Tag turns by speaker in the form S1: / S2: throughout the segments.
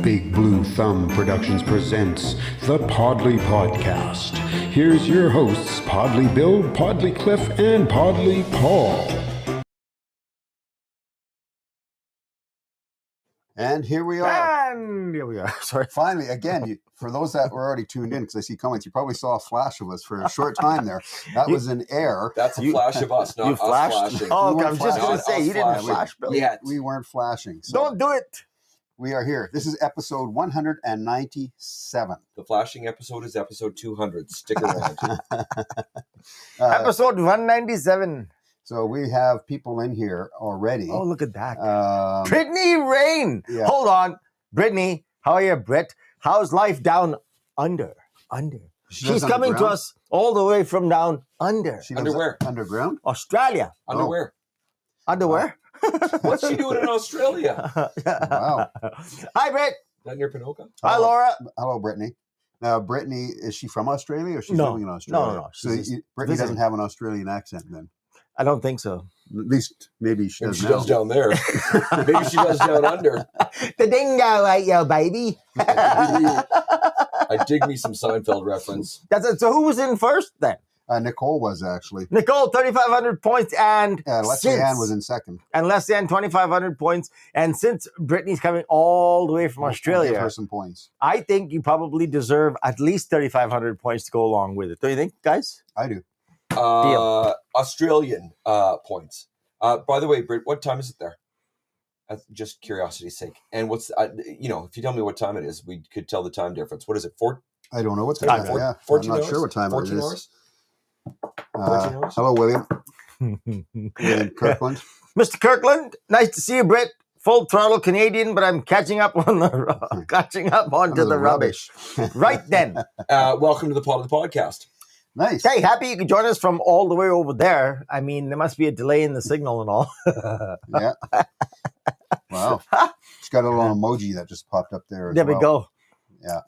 S1: Big Blue Thumb Productions presents the Podlie Podcast. Here's your hosts, Podlie Bill, Podlie Cliff, and Podlie Paul.
S2: And here we are.
S3: And here we are. Sorry.
S2: Finally, again, for those that were already tuned in, because I see comments, you probably saw a flash of us for a short time there. That was an error.
S4: That's a flash of us, not
S3: you
S4: us
S3: flashed?
S4: flashing.
S3: Oh,
S2: We
S3: okay, I was just
S2: weren't
S3: going to say, you didn't
S4: flashing.
S3: flash, Bill.
S4: Yeah.
S2: We weren't flashing. So
S3: Don't do it.
S2: we are here. This is episode 197.
S4: The flashing episode is episode 200. Stick around.
S3: Episode 197.
S2: So we have people in here already.
S3: Oh, look at that.
S2: Um,
S3: Brittany Rain.
S2: yeah.
S3: Hold on. Brittany, how are you, Britt? How's life down under? She's coming to
S2: underground?
S3: us all the way from down under.
S2: She lives
S4: Underwear.
S2: Underground?
S3: Australia.
S4: Underwear.
S3: Underwear?
S4: What's she doing in Australia?
S2: Wow.
S3: Hi, Britt.
S4: That near Pinoca?
S3: Hi, Laura.
S2: Hello, Brittany. Now, Brittany, is she from Australia or she's
S3: No.
S2: living in Australia?
S3: No.
S2: So
S3: She's just
S2: Brittany
S3: visiting.
S2: doesn't have an Australian accent then?
S3: I don't think so.
S2: At least maybe she
S4: Maybe
S2: does
S4: she
S2: now.
S4: does down there. Maybe she does down under.
S3: The dingo ate you, baby.
S4: I dig me some Seinfeld reference.
S3: That's it. So who was in first then?
S2: Nicole was actually.
S3: Nicole, 3,500 points, and
S2: Lesley-Ann was in second.
S3: and Lesley-Ann, 2,500 points. And since Brittany's coming all the way from
S2: We'll give
S3: Australia,
S2: her some points.
S3: I think you probably deserve at least 3,500 points to go along with it. Don't you think, guys?
S2: I do.
S4: Australian points. By the way, Britt, what time is it there? Just curiosity's sake. And what's, if you tell me what time it is, we could tell the time difference. What is it?
S2: I don't know what
S3: I
S2: time.
S3: know.
S2: Yeah,
S4: 14
S2: I'm not
S4: hours?
S2: sure what time it
S4: 14
S2: is.
S4: hours? 14 hours?
S2: Hello, William. William Kirkland.
S3: Mr. Kirkland, nice to see you, Britt. Full throttle Canadian, but I'm catching up on the onto the rubbish. Right then.
S4: Welcome to the Podlie Podcast.
S2: Nice.
S3: Hey, happy you could join us from all the way over there. I mean, there must be a delay in the signal and all.
S2: Yeah. Wow. It's got a little emoji that just popped up there. As
S3: There we
S2: well.
S3: go.
S2: Yeah.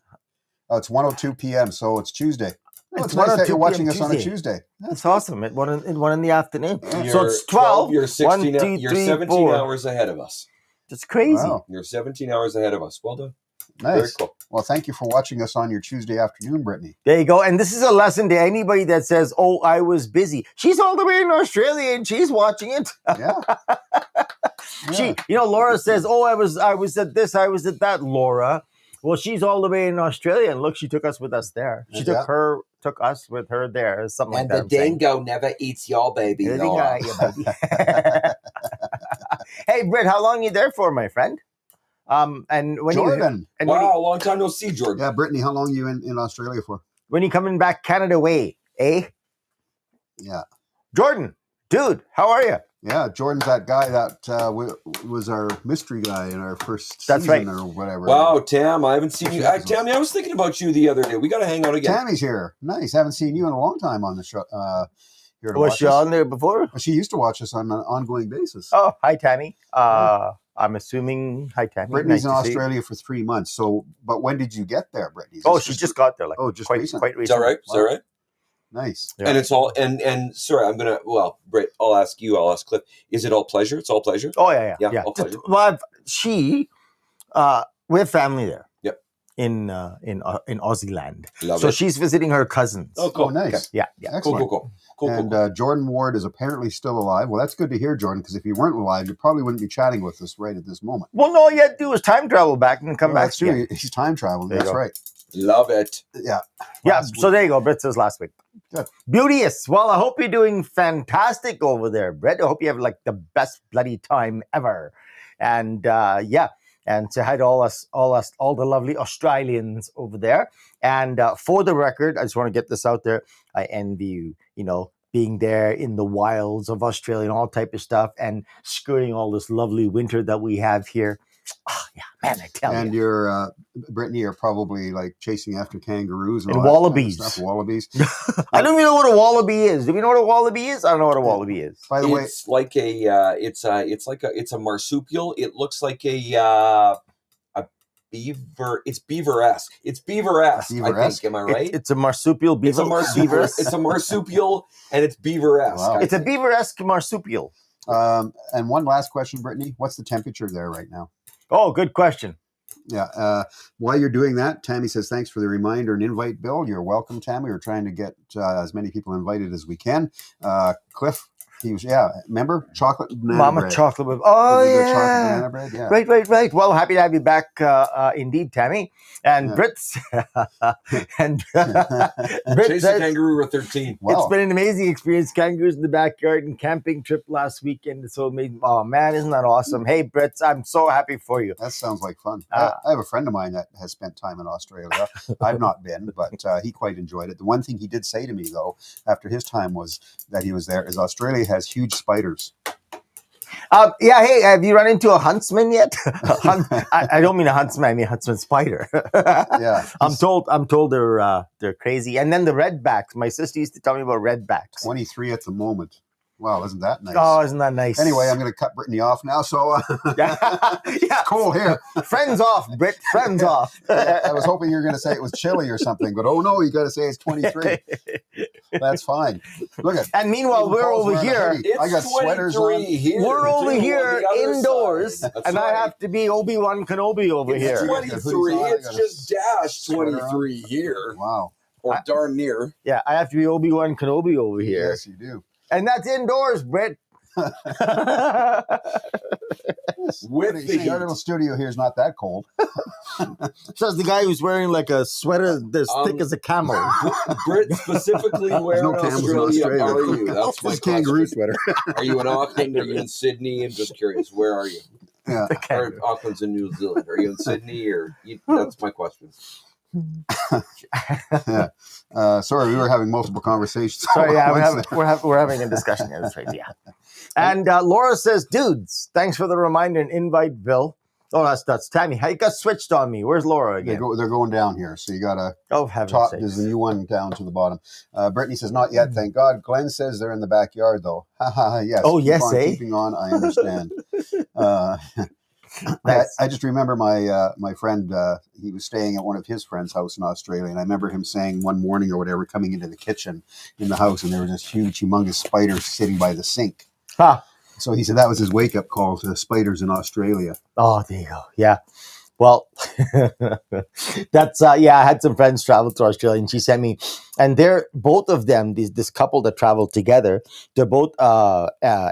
S2: Oh, it's 1:02 p.m., so it's Tuesday. Oh, it's
S3: It's
S2: nice that
S3: 1:02
S2: you're watching
S3: p.m.
S2: us on a
S3: Tuesday.
S2: Tuesday.
S3: That's awesome. At one in the afternoon.
S2: Yeah.
S3: So it's 12.
S4: You're 16.
S3: 1, 2,
S4: You're
S3: 3,
S4: 17
S3: 4.
S4: hours ahead of us.
S3: It's crazy.
S2: Wow.
S4: You're 17 hours ahead of us. Well done. Very
S2: Nice.
S4: cool.
S2: Well, thank you for watching us on your Tuesday afternoon, Brittany.
S3: There you go. And this is a lesson to anybody that says, "Oh, I was busy." She's all the way in Australia and she's watching it.
S2: Yeah. Yeah.
S3: Laura says, "Oh, I was at this, I was at that." Laura, well, she's all the way in Australia, and look, she took us with us there. She
S2: Yeah.
S3: took us with her there. Something
S4: And
S3: like
S4: the
S3: that. I'm saying.
S4: dingo never eats your baby.
S3: The dingo
S4: Laura.
S3: ate you, baby. Hey, Britt, how long are you there for, my friend? And when
S2: Jordan.
S3: and
S4: Wow, long time no see, Jordan.
S2: Yeah, Brittany, how long are you in Australia for?
S3: when you coming back Canada way, eh?
S2: Yeah.
S3: Jordan, dude, how are you?
S2: Yeah, Jordan's that guy that was our mystery guy in our first
S3: That's
S2: season
S3: right.
S2: or whatever.
S4: Wow, Tam, I haven't seen you.
S2: Episodes.
S4: Tammy, I was thinking about you the other day. We got to hang out again.
S2: Tammy's here. Nice. Haven't seen you in a long time on the show. Here to
S3: Was
S2: watch
S3: she
S2: us.
S3: on there before?
S2: She used to watch us on an ongoing basis.
S3: Oh, hi, Tammy. I'm assuming, hi, Tammy.
S2: Brittany's
S3: Nice
S2: in
S3: to see you.
S2: Australia for 3 months. So, but when did you get there, Brittany? Is
S3: Oh,
S2: this
S3: she just got there, like
S2: just
S3: quite
S2: recent.
S3: recently.
S4: Is that right? Is that right?
S2: Nice.
S3: Yeah.
S4: And it's all and sorry, I'm gonna Britt, I'll ask you, I'll ask Cliff. Is it all pleasure? It's all pleasure?
S3: Oh yeah.
S4: Yeah, all pleasure.
S3: Well, we have family there.
S4: Yep.
S3: In Aussie land.
S4: Love
S3: So
S4: it.
S3: she's visiting her cousins.
S4: Oh, cool.
S2: Oh, nice.
S4: Okay.
S3: Yeah.
S4: Cool,
S2: Excellent.
S4: cool.
S2: And Jordan Ward is apparently still alive. Well, that's good to hear, Jordan, because if you weren't alive, you probably wouldn't be chatting with us right at this moment.
S3: Well, no, all you had to do was time travel back and come
S2: Well,
S3: back
S2: that's true.
S3: again.
S2: He's time traveling.
S3: There you
S2: That's
S3: go.
S2: right.
S4: Love it.
S2: Yeah.
S3: Yeah,
S2: Last
S3: so
S2: week.
S3: there you go. Brett says last week.
S2: Good.
S3: Beauteous. Well, I hope you're doing fantastic over there, Brett. I hope you have like the best bloody time ever. And and say hi to all the lovely Australians over there. And for the record, I just want to get this out there. I envy you, being there in the wilds of Australia and all type of stuff and skirting all this lovely winter that we have here. Oh, yeah, man, I tell
S2: And
S3: you.
S2: you're, Brittany, are probably like chasing after kangaroos and
S3: And
S2: all that kind of
S3: wallabies.
S2: stuff. Wallabies.
S3: I don't even know what a wallaby is. Do we know what a wallaby is? I don't know what a wallaby is.
S2: By the way,
S4: It's like it's a marsupial. It looks like a beaver. It's beaver-esque. It's beaver-esque, I
S2: Beaver-esque?
S4: think. Am I right?
S3: It's a marsupial beaver.
S4: It's a marsupial.
S3: beaver.
S4: It's a marsupial, and it's beaver-esque.
S2: Wow.
S4: I
S3: It's a
S4: think.
S3: beaver-esque marsupial.
S2: and one last question, Brittany. What's the temperature there right now?
S3: Oh, good question.
S2: Yeah. While you're doing that, Tammy says, thanks for the reminder and invite, Bill. You're welcome, Tammy. We're trying to get as many people invited as we can. Cliff, he was, remember? Chocolate banana
S3: Mama
S2: bread.
S3: chocolate. Oh,
S2: Was it good chocolate
S3: yeah.
S2: banana bread? Yeah.
S3: Right. Well, happy to have you back, indeed, Tammy. And
S2: Yeah.
S3: Brits. And
S4: Chase
S3: Brits
S4: the
S3: says,
S4: kangaroo with 13.
S2: Wow.
S3: it's been an amazing experience. Kangaroos in the backyard and camping trip last weekend. It's so amazing. Oh, man, isn't that awesome? Hey, Brits, I'm so happy for you.
S2: That sounds like fun.
S3: Ah.
S2: I have a friend of mine that has spent time in Australia. I've not been, but he quite enjoyed it. The one thing he did say to me, though, after his time was that he was there, is Australia has huge spiders.
S3: Yeah, hey, have you run into a huntsman yet? I don't mean a huntsman, I mean a huntsman spider.
S2: Yeah.
S3: I'm told they're crazy. And then the redbacks. My sister used to tell me about redbacks.
S2: 23 at the moment. Wow, isn't that nice?
S3: Oh, isn't that nice?
S2: Anyway, I'm going to cut Brittany off now. So
S3: yeah.
S2: cool here.
S3: Friends off, Brit. Friends off.
S2: I was hoping you were going to say it was chilly or something, but oh no, you got to say it's 23. That's fine. Look at.
S3: And meanwhile,
S2: even
S3: we're
S2: Paul's
S3: over
S2: wearing a
S3: here.
S2: hoodie. I got sweaters on.
S4: Here.
S3: We're over
S4: too,
S3: here
S4: on the other
S3: indoors,
S4: side. That's
S3: and
S4: right.
S3: I have to be Obi-Wan Kenobi over
S4: It's
S3: here.
S4: 23.
S2: I
S4: It's
S2: got a
S4: just dash
S2: sweater on.
S4: 23 here.
S2: Wow.
S4: Or darn near.
S3: Yeah, I have to be Obi-Wan Kenobi over here.
S2: Yes, you do.
S3: And that's indoors, Brit.
S4: With the
S2: See, our little studio here is not that cold.
S3: Says the guy who's wearing like a sweater that's thick as a camel.
S4: Brit, specifically, where
S2: no
S4: in
S2: camels in
S4: Australia,
S2: Australia.
S4: are you? That's my
S2: This kangaroo
S4: question.
S2: sweater.
S4: Are you in Auckland? Are you in Sydney? I'm just curious. Where are you?
S2: Yeah.
S4: Or Auckland's in New Zealand. Are you in Sydney? That's my question.
S2: Sorry, we were having multiple conversations.
S3: Sorry, yeah,
S2: Once
S3: we're having a discussion here. That's right, yeah. And Laura says, dudes, thanks for the reminder and invite, Bill. Oh, that's Tammy. It got switched on me. Where's Laura
S2: they're
S3: again?
S2: going down here, so you got to
S3: Oh, heaven's
S2: top.
S3: sakes.
S2: There's the new one down to the bottom. Brittany says, not yet, thank God. Glenn says they're in the backyard, though. Yes.
S3: Oh,
S2: keep
S3: yes,
S2: on
S3: eh?
S2: Keeping on, I understand.
S3: Nice.
S2: I just remember my friend, he was staying at one of his friend's house in Australia, and I remember him saying one morning or whatever, coming into the kitchen in the house, and there was this huge, humongous spider sitting by the sink.
S3: Ah.
S2: So he said that was his wake-up call to spiders in Australia.
S3: Oh, there you go. Yeah. Well, that's I had some friends travel to Australia, and she sent me, and they're both of them, this couple that traveled together, they're both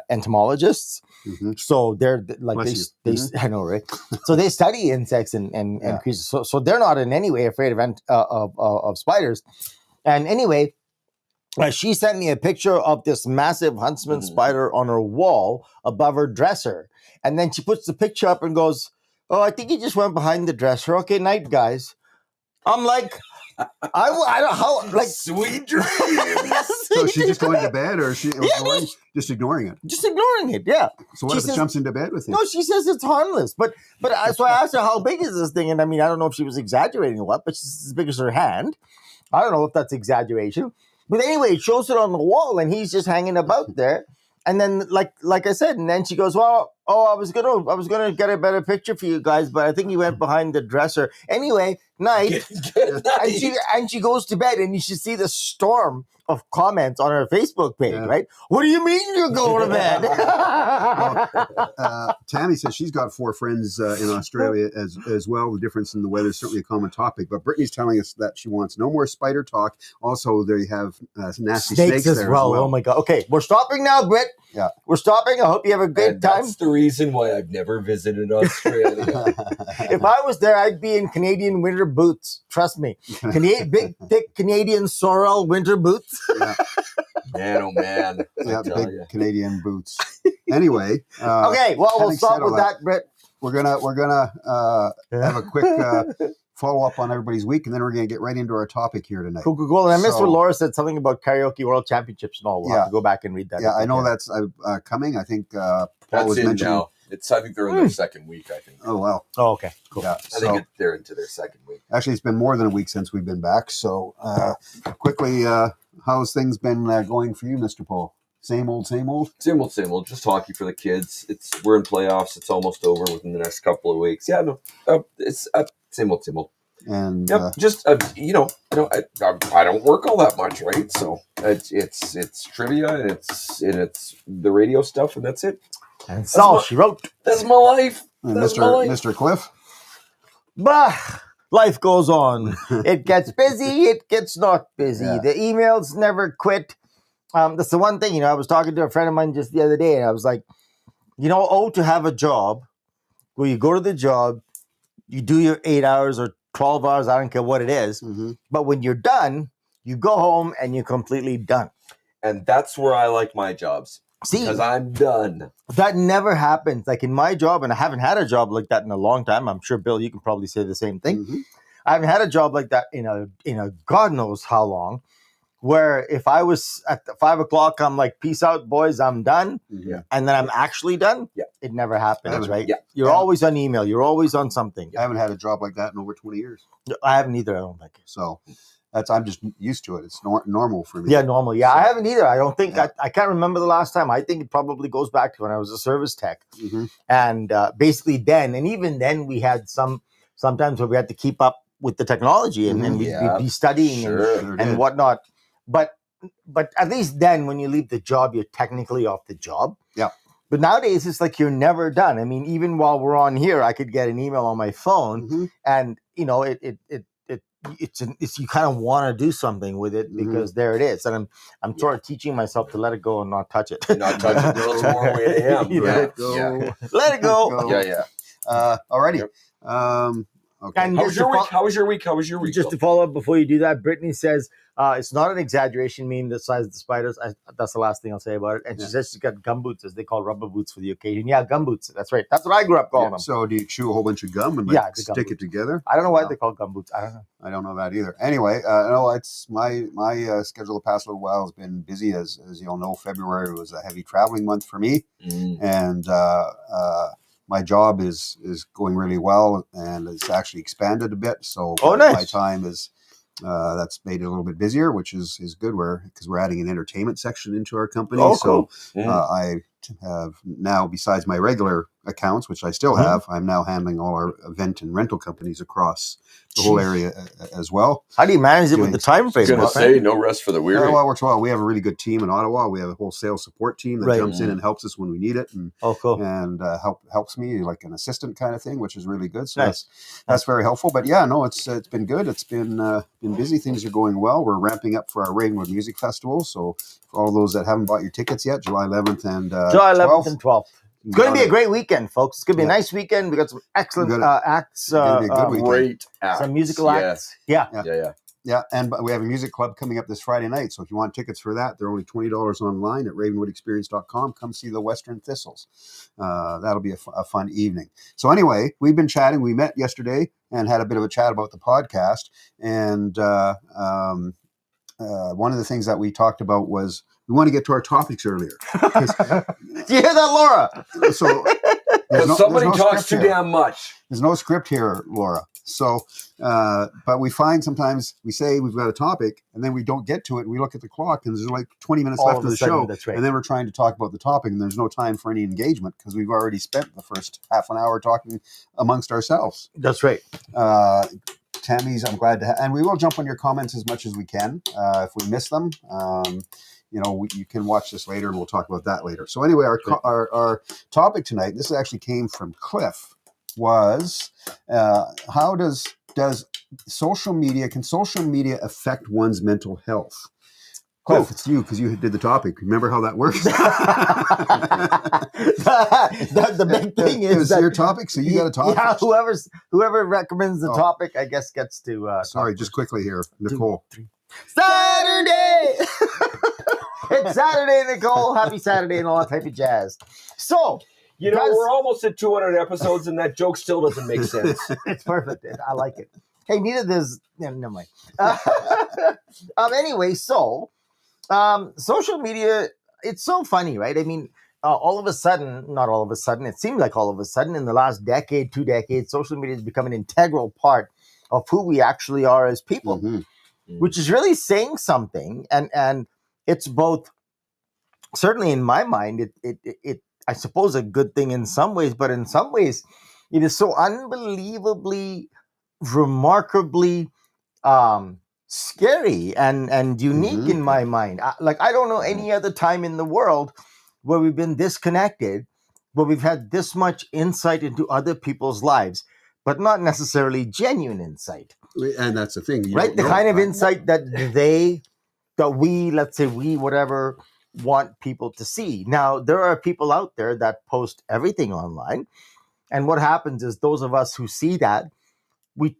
S3: entomologists.
S2: Mm-hmm.
S3: So they're like
S2: Bless
S3: they
S2: you.
S3: I know, right? So they study insects and
S2: Yeah.
S3: creatures. So they're not in any way afraid of spiders. And anyway, she sent me a picture of this massive huntsman spider on her wall above her dresser, and then she puts the picture up and goes, "Oh, I think he just went behind the dresser. Okay, night, guys." I'm like, I don't how like
S4: Sweet dreams.
S2: So is she just going to bed, or is she
S3: Yeah,
S2: just ignoring it?
S3: just ignoring it. Yeah.
S2: So what
S3: She
S2: if it
S3: says-
S2: jumps into bed with him?
S3: No, she says it's harmless. But so I asked her how big is this thing, and I mean I don't know if she was exaggerating or what, but it's as big as her hand. I don't know if that's exaggeration. But anyway, it shows it on the wall, and he's just hanging about there. And then, like I said, and then she goes, "Well, I was gonna get a better picture for you guys, but I think he went behind the dresser." Anyway, night,
S4: Good night.
S3: and she goes to bed, and you should see the storm of comments on her Facebook page.
S2: Yeah.
S3: Right? What do you mean you're going to bed?
S2: Tammy says she's got 4 friends in Australia as well. The difference in the weather is certainly a common topic. But Brittany's telling us that she wants no more spider talk. Also, they have nasty snakes
S3: as
S2: there
S3: well.
S2: as well.
S3: Oh my god. Okay, we're stopping now, Britt.
S2: Yeah.
S3: We're stopping. I hope you have a great
S4: And
S3: time.
S4: that's the reason why I've never visited Australia.
S3: If I was there, I'd be in Canadian winter boots. Trust me. Big, thick Canadian sorrel winter boots.
S2: Yeah,
S4: Man, oh man.
S2: yeah,
S4: I tell
S2: big
S4: ya.
S2: Canadian boots. Anyway,
S3: Okay, well, we'll
S2: having
S3: stop
S2: said all
S3: with that, Britt.
S2: we're gonna have a quick follow up on everybody's week, and then we're gonna get right into our topic here tonight.
S3: Cool. And I missed
S2: So-
S3: what Laura said, something about karaoke world championships and all. We'll have
S2: Yeah.
S3: to go back and read that.
S2: Yeah, I know
S3: again.
S2: that's coming. I think Paul
S4: That's
S2: was
S4: in
S2: mentioning.
S4: now. I think they're in their second week, I think.
S2: Oh wow,
S3: Oh, okay. Cool.
S2: yeah.
S4: I
S2: So,
S4: think they're into their second week.
S2: actually, it's been more than a week since we've been back. So, quickly, how's things been going for you, Mr. Paul? Same old, same old.
S4: Same old. Just hockey for the kids. We're in playoffs. It's almost over within the next couple of weeks. Yeah, no, it's same old.
S2: And
S4: Yep. Just I don't work all that much, right? So it's trivia and it's the radio stuff, and that's it.
S3: And that's all
S4: what-
S3: she wrote.
S4: That's my life.
S2: and
S4: That's my life.
S2: Mr. Cliff.
S3: But life goes on. It gets busy. It gets not busy.
S2: Yeah.
S3: The emails never quit. That's the one thing, I was talking to a friend of mine just the other day, and I was like, to have a job where you go to the job, you do your 8 hours or 12 hours, I don't care what it is.
S2: Mhm.
S3: But when you're done, you go home and you're completely done.
S4: And that's where I like my jobs.
S3: See,
S4: Because I'm done.
S3: that never happens. Like in my job, and I haven't had a job like that in a long time. I'm sure, Bill, you can probably say the same thing.
S2: Mhm.
S3: I haven't had a job like that in a God knows how long. Where if I was at 5 o'clock, I'm like, peace out, boys, I'm done.
S2: Yeah.
S3: And then I'm actually done.
S4: Yeah.
S3: It never happens,
S2: haven't-
S3: right?
S4: yeah.
S3: You're always on email. You're always on something.
S2: I haven't had a job like that in over 20 years.
S3: I haven't either, I don't think.
S2: So I'm just used to it. It's normal for me.
S3: Yeah, normal. Yeah, I haven't either. I don't think,
S2: Yeah.
S3: I can't remember the last time. I think it probably goes back to when I was a service tech.
S2: Mhm.
S3: And basically then, and even then we had sometimes where we had to keep up with the technology and we'd
S4: Yeah,
S3: be studying
S4: sure.
S2: Sure
S3: and
S2: did.
S3: whatnot. But at least then when you leave the job, you're technically off the job.
S2: Yeah.
S3: But nowadays it's like you're never done. I mean, even while we're on here, I could get an email on my phone
S2: Mhm.
S3: and it's you kind of want to do something with it because there it is. And I'm sort of teaching myself to let it go and not touch it.
S4: Not touch it. A little more way to him.
S3: You know,
S4: Yeah.
S2: Let go.
S4: Yeah.
S3: Let it go.
S2: Go.
S4: Yeah.
S2: Alrighty.
S4: Yep.
S2: Okay.
S3: And
S4: How
S3: just
S4: was your
S3: to
S4: week?
S3: fol-
S4: How was your week? How was your week?
S3: Just to follow up before you do that, Brittany says it's not an exaggeration, mean the size of the spiders. That's the last thing I'll say about it. And she says she's got gumboots, as they call rubber boots for the occasion. Yeah, gumboots. That's right. That's what I grew up calling them.
S2: So do you chew a whole bunch of gum and
S3: Yeah, the
S2: stick
S3: gum
S2: it together?
S3: I don't know why
S2: Wow.
S3: they call gumboots. I don't know.
S2: I don't know that either. Anyway, no, it's my schedule the past little while has been busy. As you'll know, February was a heavy traveling month for me, and my job is going really well, and it's actually expanded a bit. So
S3: nice.
S2: my time is that's made it a little bit busier, which is good. Because we're adding an entertainment section into our company.
S3: Oh,
S2: So
S3: cool.
S2: I have now, besides my regular accounts, which I still have, I'm now handling all our event and rental companies across the whole area as well.
S3: How do you manage it with the time frame?
S4: Gonna
S3: Bob?
S4: say no rest for the weary.
S2: Well, we have a really good team in Ottawa. We have a whole sales support team that
S3: Right.
S2: jumps in and helps us when we need it, and
S3: Oh, cool.
S2: helps me like an assistant kind of thing, which is really good. So
S3: Nice.
S2: that's very helpful. But yeah, no, it's been good. It's been busy. Things are going well. We're ramping up for our Ravenwood Music Festival. So for all those that haven't bought your tickets yet, July 11th and
S3: July 11th
S2: 12th.
S3: and 12th. It's going to be a great weekend, folks. It's going to be a nice weekend. We got some excellent acts.
S2: gonna be a good weekend.
S4: Great acts.
S3: Some musical acts. Yeah.
S4: Yeah.
S2: Yeah, and we have a music club coming up this Friday night. So if you want tickets for that, they're only $20 online at ravenwoodexperience.com. Come see the Western Thistles. That'll be a fun evening. So anyway, we've been chatting. We met yesterday and had a bit of a chat about the podcast. And one of the things that we talked about was we want to get to our topics earlier.
S3: Do you hear that, Laura?
S2: So
S4: Somebody
S2: there's no
S4: talks
S2: script
S4: too
S2: here.
S4: damn much.
S2: There's no script here, Laura. So, but we find sometimes we say we've got a topic and then we don't get to it. And we look at the clock and there's like 20 minutes
S3: All
S2: left
S3: of
S2: of
S3: a
S2: the
S3: sudden,
S2: show.
S3: that's right.
S2: And then we're trying to talk about the topic and there's no time for any engagement because we've already spent the first half an hour talking amongst ourselves.
S3: That's right.
S2: Tammy's, I'm glad to have, and we will jump on your comments as much as we can if we miss them. You can watch this later and we'll talk about that later. So anyway, our topic tonight, this actually came from Cliff, was how does social media affect one's mental health? Cliff, it's you because you did the topic. Remember how that works?
S3: the big thing
S2: It
S3: is
S2: was
S3: that
S2: your topic, so you got to talk.
S3: Yeah,
S2: first.
S3: whoever recommends the
S2: Oh.
S3: topic, I guess gets to.
S2: Sorry,
S3: talk
S2: just
S3: first.
S2: quickly here, Nicole.
S3: Saturday. It's Saturday, Nicole. Happy Saturday and all that type of jazz. So,
S4: You know,
S3: guys-
S4: we're almost at 200 episodes, and that joke still doesn't make sense.
S3: it's perfect. I like it. Hey, neither does. Yeah, never mind. Anyway, so social media, it's so funny, right? I mean, all of a sudden, not all of a sudden, it seems like all of a sudden in the last decade, 2 decades, social media has become an integral part of who we actually are as people,
S2: Mhm.
S3: which is really saying something. And it's both, certainly in my mind, it I suppose a good thing in some ways, but in some ways, it is so unbelievably, remarkably scary and unique
S2: Mhm.
S3: in my mind. I don't know any other time in the world where we've been disconnected, where we've had this much insight into other people's lives. but not necessarily genuine insight.
S2: And that's the thing, you
S3: Right?
S2: don't
S3: The
S2: know,
S3: kind of
S2: right?
S3: insight that we, let's say we, whatever, want people to see. Now, there are people out there that post everything online. And what happens is those of us who see that, we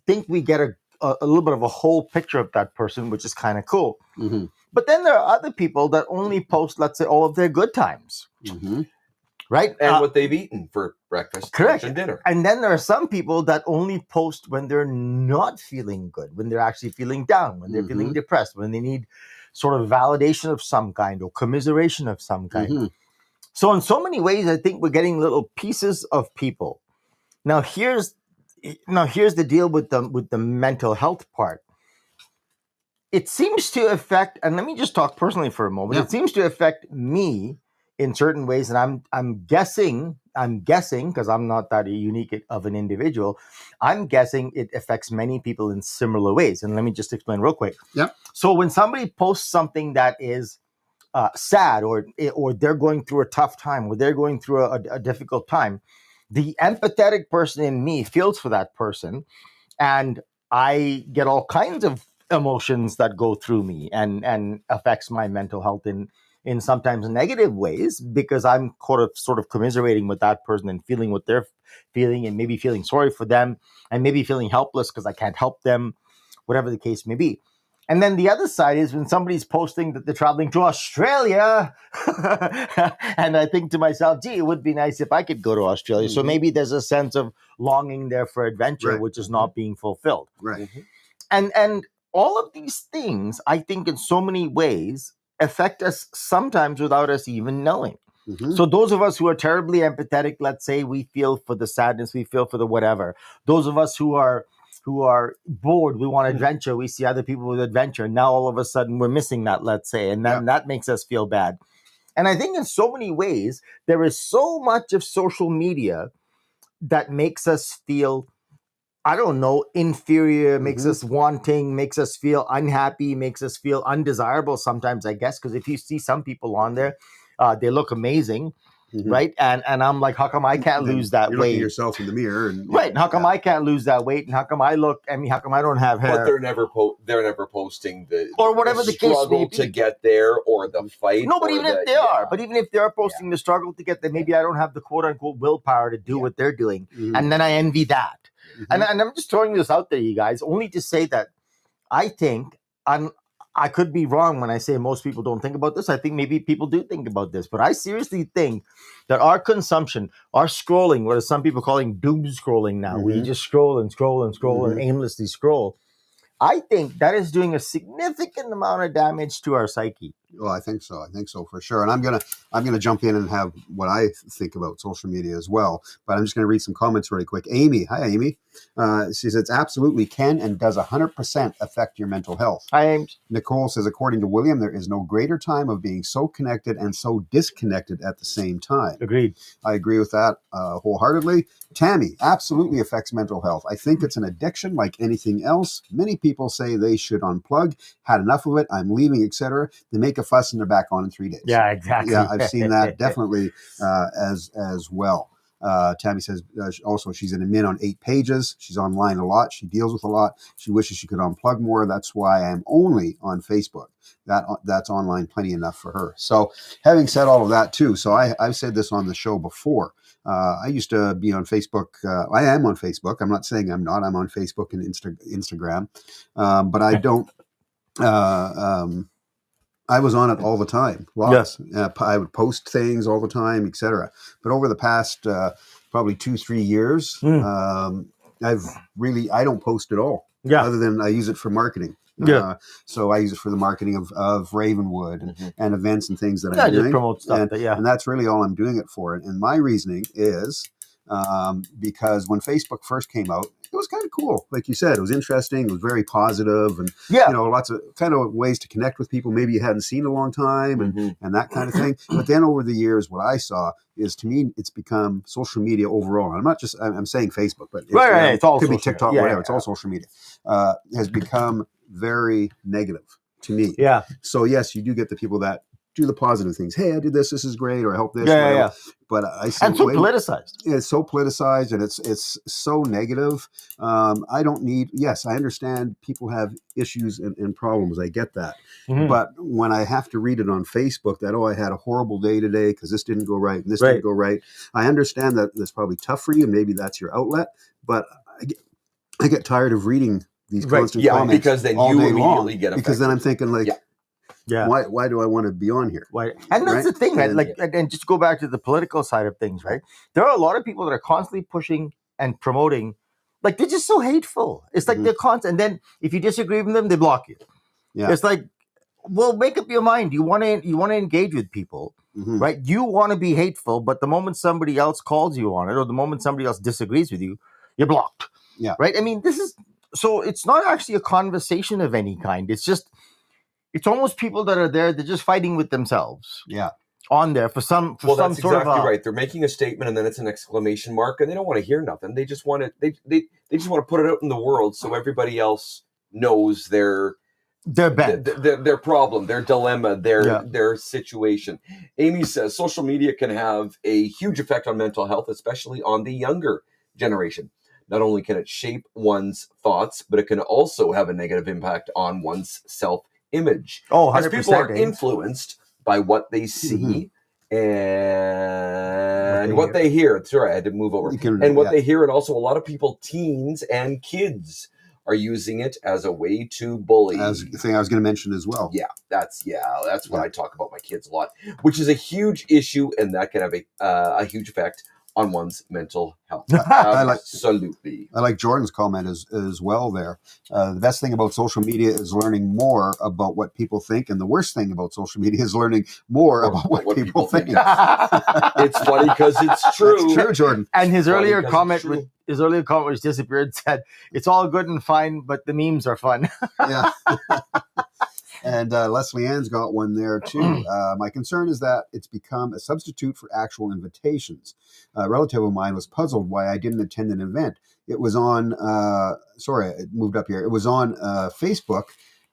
S3: think we get a little bit of a whole picture of that person, which is kind of cool.
S2: Mm-hmm.
S3: But then there are other people that only post, let's say, all of their good times.
S2: Mm-hmm.
S3: Right?
S4: And what they've eaten for breakfast,
S3: correct.
S4: lunch, and dinner.
S3: And then there are some people that only post when they're not feeling good, when they're actually feeling down, when they're feeling depressed, when they need sort of validation of some kind or commiseration of some kind.
S2: Mm-hmm.
S3: So in so many ways, I think we're getting little pieces of people. Now here's the deal with the mental health part. It seems to affect, and let me just talk personally for a moment.
S2: Yeah.
S3: It seems to affect me in certain ways, and I'm guessing because I'm not that unique of an individual. I'm guessing it affects many people in similar ways. And let me just explain real quick.
S2: Yeah.
S3: So when somebody posts something that is sad, or they're going through a tough time, or they're going through a difficult time, the empathetic person in me feels for that person, and I get all kinds of emotions that go through me and affects my mental health in sometimes negative ways, because I'm sort of commiserating with that person and feeling what they're feeling, and maybe feeling sorry for them, and maybe feeling helpless because I can't help them, whatever the case may be. And then the other side is when somebody's posting that they're traveling to Australia, and I think to myself, gee, it would be nice if I could go to Australia. So maybe there's a sense of longing there for adventure,
S2: Right.
S3: which is not being fulfilled.
S2: Right.
S3: And all of these things, I think, in so many ways, affect us sometimes without us even knowing.
S2: Mm-hmm.
S3: So those of us who are terribly empathetic, let's say, we feel for the sadness, we feel for the whatever. Those of us who are bored, we want adventure, we see other people with adventure, and now all of a sudden we're missing that, let's say, and then that makes us feel bad. And I think in so many ways, there is so much of social media that makes us feel, I don't know, inferior, makes us wanting, makes us feel unhappy, makes us feel undesirable sometimes, I guess, because if you see some people on there, they look amazing, right? And I'm like, how come I can't lose that
S2: You're
S3: weight?
S2: looking at yourself in the mirror, and
S3: right? And how come I can't lose that weight? And how come how come I don't have hair?
S4: But they're never posting the
S3: or whatever the case may
S4: struggle
S3: be
S4: to get there, or the fight.
S3: No, but
S4: or
S3: even if they are, but even if they're posting the struggle to get there, maybe I don't have the quote unquote willpower to do what they're doing, and then I envy that. And I'm just throwing this out there, you guys, only to say that I think I could be wrong when I say most people don't think about this. I think maybe people do think about this, but I seriously think that our consumption, our scrolling, what some people calling doom scrolling now, we just scroll and scroll and scroll and aimlessly scroll. I think that is doing a significant amount of damage to our psyche.
S2: Well, I think so. I think so for sure. And I'm gonna jump in and have what I think about social media as well. But I'm just gonna read some comments really quick. Amy, hi Amy. She says it's absolutely can and does 100% affect your mental health.
S3: Hi,
S2: Nicole says, according to William, there is no greater time of being so connected and so disconnected at the same time.
S3: Agreed.
S2: I agree with that wholeheartedly. Tammy, absolutely affects mental health. I think it's an addiction like anything else. Many people say they should unplug, had enough of it, I'm leaving, etc. They make a fuss and they're back on in 3 days.
S3: Yeah, exactly.
S2: Yeah, I've seen that definitely as well. Tammy says also she's in admin on 8 pages. She's online a lot. She deals with a lot. She wishes she could unplug more. That's why I'm only on Facebook. That's online plenty enough for her. So having said all of that too, so I've said this on the show before. I used to be on Facebook. I am on Facebook. I'm not saying I'm not. I'm on Facebook and Instagram, but I don't. I was on it all the time. Lots. Yes. I would post things all the time, etc. But over the past probably 2-3 years, I don't post at all.
S3: Yeah.
S2: Other than I use it for marketing.
S3: Yeah.
S2: So I use it for the marketing of Ravenwood and events and things that I'm doing.
S3: Just promote stuff.
S2: And that's really all I'm doing it for. And my reasoning is because when Facebook first came out, it was kind of cool. Like you said, it was interesting. It was very positive, and lots of kind of ways to connect with people maybe you hadn't seen in a long time, and that kind of thing. But then over the years, what I saw is, to me, it's become social media overall. And I'm saying Facebook, but
S3: it's all
S2: could be
S3: social
S2: TikTok,
S3: media.
S2: whatever. It's all social media. Has become very negative to me.
S3: Yeah.
S2: So yes, you do get the people that do the positive things. Hey, I did this. This is great. Or I help this.
S3: Yeah.
S2: but I see
S3: And so politicized.
S2: it's so politicized and it's so negative. I don't need. Yes, I understand people have issues and problems. I get that.
S3: Mhm.
S2: But when I have to read it on Facebook that, I had a horrible day today because this didn't go right and this
S3: Right.
S2: didn't go right, I understand that that's probably tough for you. Maybe that's your outlet. But I get tired of reading these
S3: Right.
S2: constant
S4: Yeah,
S2: comments
S4: because then
S2: all
S4: you
S2: day
S4: immediately
S2: long.
S4: get
S2: Because then I'm
S4: affected.
S2: thinking, like,
S4: Yeah.
S3: Yeah.
S2: why do I want to be on here?
S3: Right. And that's
S2: Right?
S3: the thing, right?
S2: And-
S3: Like, and just go back to the political side of things, right? There are a lot of people that are constantly pushing and promoting, like they're just so hateful. It's like
S2: Mhm.
S3: they're constant. And then if you disagree with them, they block you.
S2: Yeah.
S3: It's like, well, make up your mind. You want to engage with people,
S2: Mhm.
S3: right? You want to be hateful, but the moment somebody else calls you on it, or the moment somebody else disagrees with you, you're blocked.
S2: Yeah.
S3: Right. I mean, so it's not actually a conversation of any kind. It's almost people that are there. They're just fighting with themselves
S2: Yeah.
S3: on there for some
S4: Well,
S3: some
S4: that's
S3: sort
S4: exactly
S3: of
S4: right. They're making a statement and then it's an exclamation mark, and they don't want to hear nothing. They just want to they just want to put it out in the world so everybody else knows their
S3: bent.
S4: their problem, their dilemma,
S3: Yeah.
S4: their situation. Amy says social media can have a huge effect on mental health, especially on the younger generation. Not only can it shape one's thoughts, but it can also have a negative impact on one's self-image.
S3: Oh,
S4: As
S3: 100%.
S4: people are
S3: eh?
S4: influenced by what they see and
S3: What
S4: what
S3: they
S4: they hear. Sorry, I had to move over.
S2: You can-
S4: And what
S2: yeah.
S4: they hear, and also a lot of people, teens and kids, are using it as a way to bully.
S2: As the thing I was going to mention as well.
S4: Yeah, that's what I talk about my kids a lot, which is a huge issue, and that can have a huge effect on one's mental health.
S2: I like-
S4: Absolutely.
S2: I like Jordan's comment as well there. The best thing about social media is learning more about what people think, and the worst thing about social media is learning more about what people think.
S4: It's funny because it's true.
S2: It's true, Jordan.
S3: And his
S4: Funny
S3: earlier
S4: 'cause it's
S3: comment,
S4: true.
S3: which disappeared, said, "It's all good and fine, but the memes are fun."
S2: Yeah. And Leslie Ann's got one there too. My concern is that it's become a substitute for actual invitations. A relative of mine was puzzled why I didn't attend an event. It was on, it moved up here. It was on Facebook,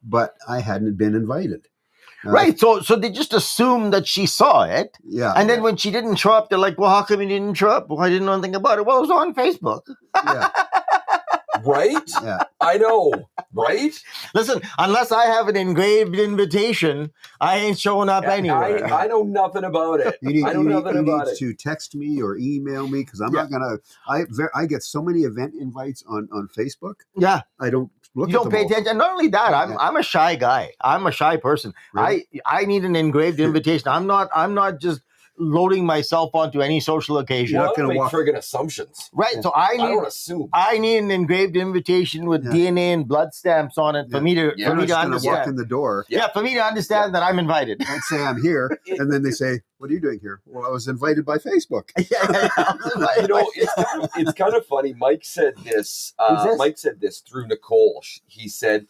S2: but I hadn't been invited.
S3: Right. So they just assumed that she saw it.
S2: Yeah.
S3: And then when she didn't show up, they're like, well, how come you didn't show up? Well, I didn't know anything about it. Well, it was on Facebook.
S2: Yeah.
S4: Right?
S2: Yeah.
S4: I know, right?
S3: Listen, unless I have an engraved invitation, I ain't showing up anywhere.
S4: I know nothing about it.
S2: You need,
S4: I know
S2: you need,
S4: nothing
S2: you
S4: about
S2: need
S4: it.
S2: to text me or email me because I'm not gonna. I get so many event invites on Facebook.
S3: Yeah.
S2: I don't look.
S3: You
S2: at
S3: don't
S2: them
S3: pay
S2: all.
S3: attention. Not only that,
S2: Yeah.
S3: I'm a shy guy. I'm a shy person.
S2: Really?
S3: I need an engraved invitation. I'm not just loading myself onto any social occasion.
S4: Well,
S2: not
S4: I
S2: gonna
S4: don't make
S2: walk-
S4: friggin' assumptions.
S3: Right.
S2: Yeah.
S3: So
S4: I don't assume.
S3: I need an engraved invitation with
S2: Yeah.
S3: DNA and blood stamps on it for
S2: Yeah.
S3: me to
S4: Yeah.
S3: for
S2: I'm
S3: me
S2: just
S3: to
S2: gonna walk
S3: understand.
S2: in the door
S3: Yeah, for me to understand that I'm invited.
S2: and say I'm here, and then they say, "What are you doing here?" Well, I was invited by Facebook.
S3: yeah.
S4: You know, it's kind of funny. Mike said this.
S3: Who's this?
S4: Mike said this through Nicole. He said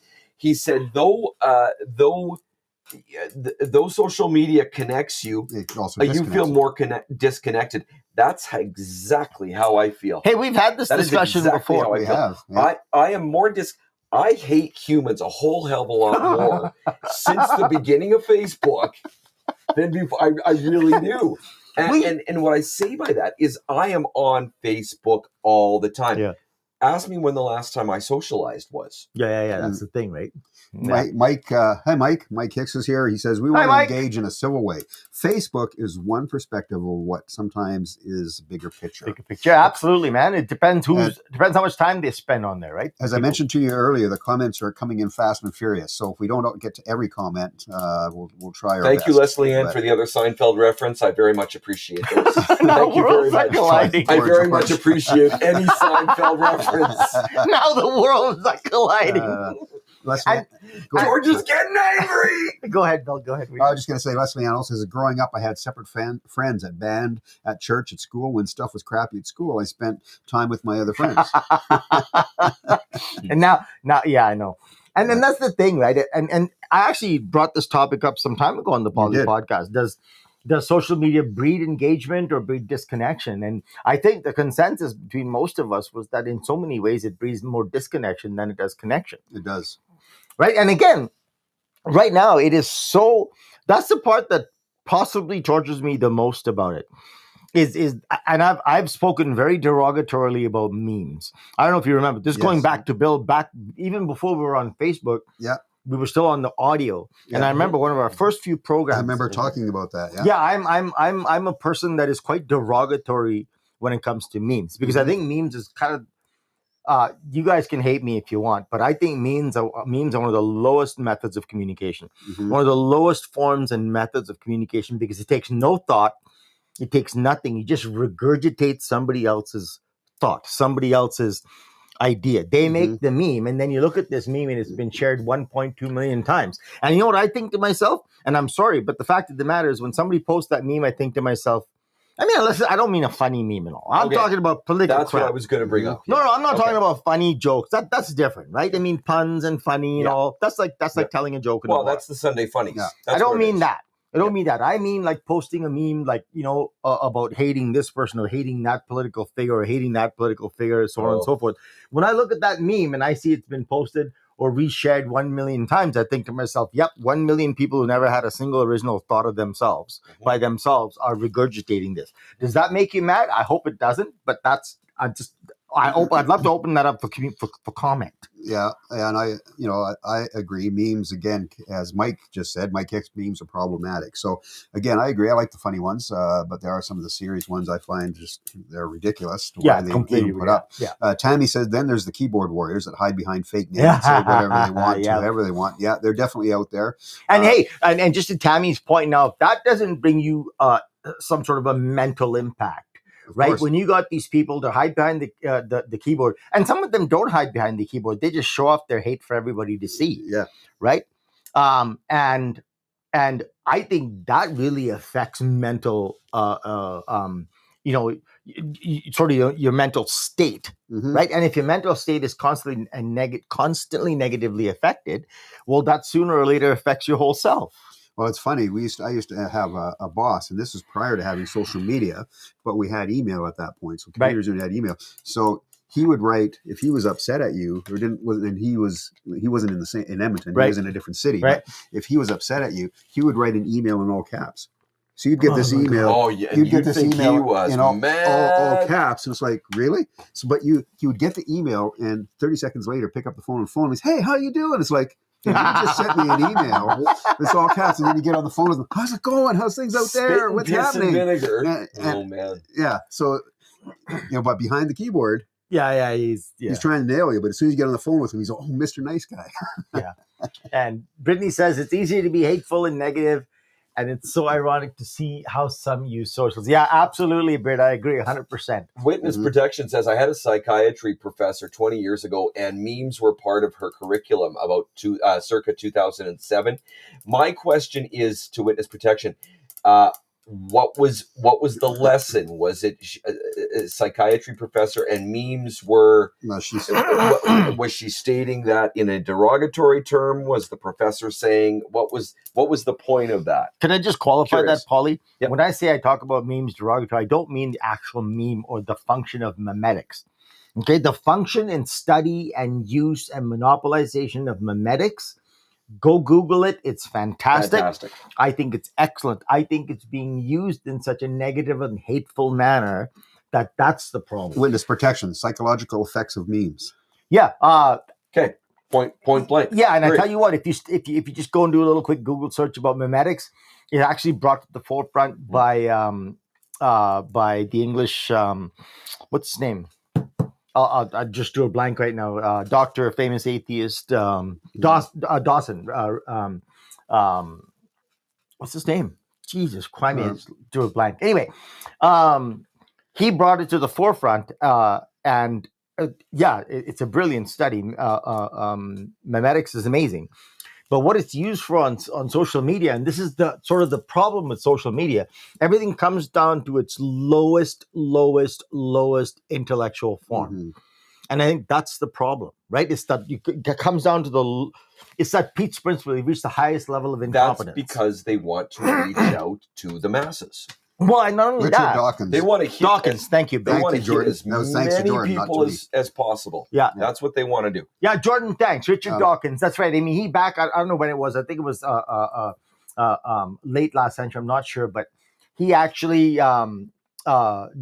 S4: though social media connects you,
S2: It also
S4: you feel
S2: disconnects.
S4: more disconnected. That's exactly how I feel.
S3: Hey, we've had this
S4: That is
S3: discussion
S4: exactly
S3: before.
S4: how I
S2: We
S4: feel.
S2: have. Yeah.
S4: I am more I hate humans a whole hell of a lot more since the beginning of Facebook than before. I really do. And what I say by that is I am on Facebook all the time.
S3: Yeah.
S4: Ask me when the last time I socialized was.
S3: Yeah. That's the thing, right?
S2: Mike, hi Mike. Mike Hicks is here. He says we want to
S3: Mike.
S2: engage in a civil way. Facebook is one perspective of what sometimes is bigger picture.
S3: Take a picture. Absolutely, man. It depends depends how much time they spend on there, right?
S2: As I mentioned to you earlier, the comments are coming in fast and furious. So if we don't get to every comment, we'll try our
S4: Thank
S2: best.
S4: you, Leslie Ann,
S2: But-
S4: for the other Seinfeld reference. I very much appreciate those.
S3: Now
S4: Thank you very
S3: worlds are
S4: much.
S3: colliding.
S4: I very much appreciate any Seinfeld reference.
S3: Now the worlds are colliding.
S2: Leslie, go ahead.
S4: George is getting angry.
S3: Go ahead, Bill. Go ahead.
S2: I was just going to say, Leslie Ann also says, growing up, I had separate friends at band, at church, at school. When stuff was crappy at school, I spent time with my other friends.
S3: And now, yeah, I know. And then that's the thing, right? And I actually brought this topic up some time ago on the Podlie
S2: did.
S3: podcast. Does social media breed engagement or breed disconnection? And I think the consensus between most of us was that in so many ways it breeds more disconnection than it does connection.
S2: It does.
S3: Right. And again, right now it is so, that's the part that possibly tortures me the most about it. is and I've spoken very derogatorily about memes. I don't know if you remember this, going
S2: Yes.
S3: back to Bill, back even before we were on Facebook.
S2: Yeah.
S3: We were still on the audio, and
S2: Yeah.
S3: I remember one of our first few programs.
S2: I remember talking about that. Yeah.
S3: Yeah, I'm a person that is quite derogatory when it comes to memes, because I think memes is kind of you guys can hate me if you want, but I think memes are one of the lowest methods of communication,
S2: Mhm.
S3: one of the lowest forms and methods of communication, because it takes no thought, it takes nothing. You just regurgitate somebody else's thought, somebody else's idea. They make the meme, and then you look at this meme, and it's been shared 1.2 million times. And you know what I think to myself? And I'm sorry, but the fact of the matter is, when somebody posts that meme, I think to myself, I mean, listen, I don't mean a funny meme at all. I'm
S4: Okay.
S3: talking about political
S4: That's
S3: crap.
S4: what I was going to bring up.
S3: No, I'm not
S4: Okay.
S3: talking about funny jokes. That's different, right? I mean, puns and funny and
S4: Yeah.
S3: all. That's like telling a joke. In
S4: Well,
S3: a bar.
S4: that's the Sunday funnies.
S2: Yeah.
S4: That's
S3: I don't
S4: what it
S3: mean
S4: is.
S3: that. I don't mean that. I mean like posting a meme, like, about hating this person or hating that political figure or hating that political figure, so on and
S4: Oh.
S3: so forth. When I look at that meme and I see it's been posted or reshared 1 million times, I think to myself, yep, 1 million people who never had a single original thought of themselves by themselves are regurgitating this. Does that make you mad? I hope it doesn't, but I'd love to open that up for comment.
S2: Yeah, and I agree. Memes, again, as Mike just said, Mike Hicks, memes are problematic. So again, I agree. I like the funny ones, but there are some of the serious ones I find they're ridiculous. To why they
S3: completely.
S2: even put up.
S3: Yeah.
S2: Tammy says, then there's the keyboard warriors that hide behind fake names and say whatever they want
S3: Yeah.
S2: to whoever they want. Yeah, they're definitely out there.
S3: And hey, and just to Tammy's point, now, if that doesn't bring you some sort of a mental impact,
S2: Of
S3: right?
S2: course.
S3: When you got these people to hide behind the keyboard, and some of them don't hide behind the keyboard, they just show off their hate for everybody to see,
S2: Yeah.
S3: right? And I think that really affects mental, sort of your mental state,
S2: Mhm.
S3: right? And if your mental state is constantly negatively affected, well, that sooner or later affects your whole self.
S2: Well, it's funny. I used to have a boss, and this was prior to having social media, but we had email at that point. So computers had email. So he would write if he was upset at you, or and he wasn't in Edmonton. He was in a different city.
S3: Right.
S2: But if he was upset at you, he would write an email in all caps. So you'd get this
S3: my
S2: email.
S4: Oh, yeah.
S2: You'd get this
S4: think
S2: email,
S4: he was
S2: all
S4: mad.
S2: caps, and it's like, really? So, but he would get the email, and 30 seconds later, pick up the phone, and he's, hey, how you doing? It's like, hey, you just sent me an email. It's all caps, and then you get on the phone with him. How's it going? How's things out there?
S4: Spitting
S2: What's
S4: piss and
S2: happening?
S4: vinegar.
S2: And-
S4: Oh, man.
S2: Yeah. So, but behind the keyboard,
S3: Yeah,
S2: he's trying to nail you. But as soon as you get on the phone with him, he's Mr. Nice Guy.
S3: And Brittany says it's easier to be hateful and negative, and it's so ironic to see how some use socials. Yeah, absolutely, Britt. I agree 100%.
S4: Witness Protection says, I had a psychiatry professor 20 years ago, and memes were part of her curriculum about circa 2007. My question is to Witness Protection, what was the lesson? Was it a psychiatry professor, and memes were?
S2: No, she's
S4: Was she stating that in a derogatory term? Was the professor saying what was the point of that?
S3: Can I just qualify
S4: Curious.
S3: that, Polly?
S4: Yep.
S3: When I say I talk about memes derogatory, I don't mean the actual meme or the function of memetics. Okay, the function and study and use and monopolization of memetics. Go Google it. It's fantastic. I think it's excellent. I think it's being used in such a negative and hateful manner that's the problem.
S2: Witness Protection, psychological effects of memes.
S3: Yeah.
S4: Okay. Point blank.
S3: Yeah, and
S4: Great.
S3: I tell you what, if you just go and do a little quick Google search about memetics, it actually brought to the forefront by the English what's his name? I just drew a blank right now. Doctor, famous atheist, Dawson. What's his name? Jesus Christ, I just drew a blank. Anyway, he brought it to the forefront, and it's a brilliant study. Memetics is amazing. But what it's used for on social media, and this is the sort of the problem with social media, everything comes down to its lowest intellectual form.
S2: Mm-hmm.
S3: And I think that's the problem, right? It's that it comes down to it's that Pete's principle. They reach the highest level of incompetence.
S4: That's because they want to reach out to the masses.
S3: Well, and not only
S2: Richard
S3: that,
S2: Dawkins.
S4: They want to hit
S3: Dawkins, thank you,
S4: They
S3: Ben.
S4: want to
S2: you, Jordan.
S4: hit as
S2: That was thanks to
S4: many
S2: Jordan, not
S4: people
S2: Tony.
S4: as possible.
S3: Yeah.
S4: That's what they want to do.
S3: Yeah, Jordan, thanks. Richard Dawkins, that's right. I mean, he back, I don't know when it was. I think it was late last century. I'm not sure, but he actually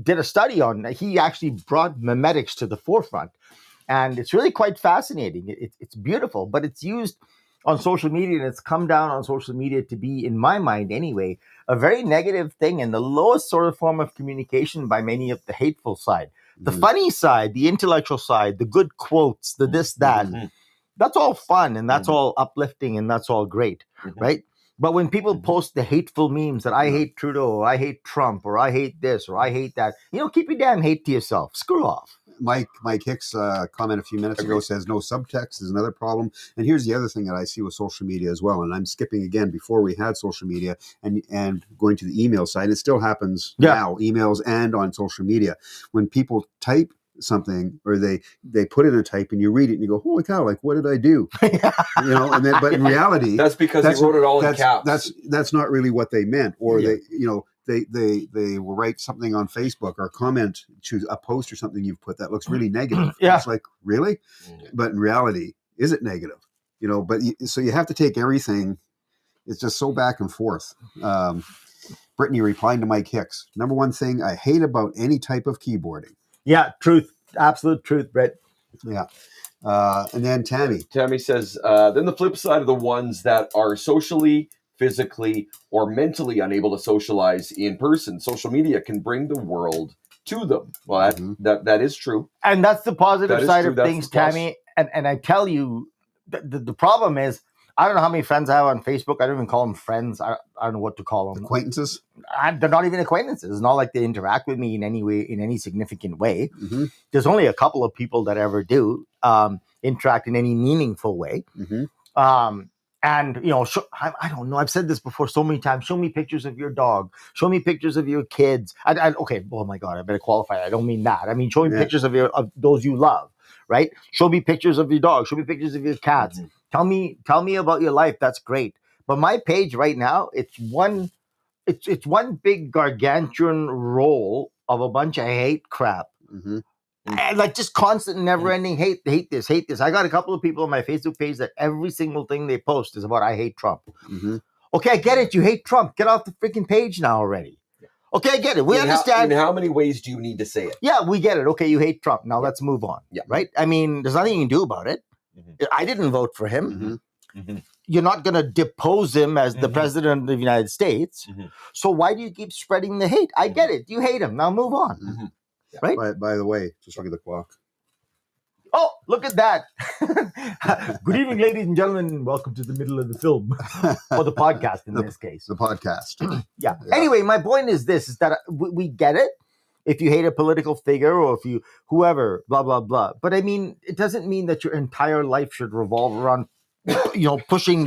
S3: did a study on. He actually brought memetics to the forefront, and it's really quite fascinating. It's beautiful, but it's used on social media, and it's come down on social media to be, in my mind anyway, a very negative thing and the lowest sort of form of communication by many of the hateful side. The funny side, the intellectual side, the good quotes, the this, that, that's all fun and that's all uplifting and that's all great, right? But when people post the hateful memes that I hate Trudeau, or I hate Trump, or I hate this, or I hate that, keep your damn hate to yourself. Screw off.
S2: Mike Hicks comment a few minutes ago says no subtext is another problem. And here's the other thing that I see with social media as well. And I'm skipping again before we had social media and going to the email side. It still happens now, emails and on social media. When people type something or they put in a type and you read it and you go, holy cow, like what did I do? And then but in reality
S4: that's because he wrote it all in caps.
S2: That's not really what they meant. Or they will write something on Facebook or comment to a post or something you've put that looks really negative. It's like, really? But in reality, is it negative? So you have to take everything. It's just so back and forth. Brittany replying to Mike Hicks. Number one thing I hate about any type of keyboarding.
S3: Yeah, truth. Absolute truth, Brett.
S2: Yeah. And then Tammy.
S4: Tammy says, then the flip side of the ones that are socially, physically, or mentally unable to socialize in person. Social media can bring the world to them. Well, that is true.
S3: And that's the positive side of things, Tammy. And I tell you, the problem is, I don't know how many friends I have on Facebook. I don't even call them friends. I don't know what to call them.
S2: Acquaintances?
S3: They're not even acquaintances. It's not like they interact with me in any way, in any significant way. There's only a couple of people that ever do interact in any meaningful way. And, I don't know. I've said this before so many times. Show me pictures of your dog. Show me pictures of your kids. Okay. Oh my God. I better qualify. I don't mean that. I mean, show me pictures of those you love, right? Show me pictures of your dog. Show me pictures of your cats. Tell me about your life. That's great. But my page right now, it's one big gargantuan roll of a bunch of hate crap. And like just constant, never-ending hate this. I got a couple of people on my Facebook page that every single thing they post is about I hate Trump. Okay, I get it. You hate Trump. Get off the freaking page now already. Okay, I get it. We understand.
S4: In how many ways do you need to say it?
S3: Yeah, we get it. Okay, you hate Trump. Now let's move on. Yeah. Right? I mean, there's nothing you can do about it. I didn't vote for him. You're not going to depose him as the president of the United States. So why do you keep spreading the hate? I get it. You hate him. Now move on. Right?
S2: By the way, just look at the clock.
S3: Oh, look at that. Good evening, ladies and gentlemen. Welcome to the middle of the film. Or the podcast in this case.
S2: The podcast.
S3: Yeah. Anyway, my point is this, is that we get it. If you hate a political figure or if you, whoever, blah, blah, blah. But I mean, it doesn't mean that your entire life should revolve around, pushing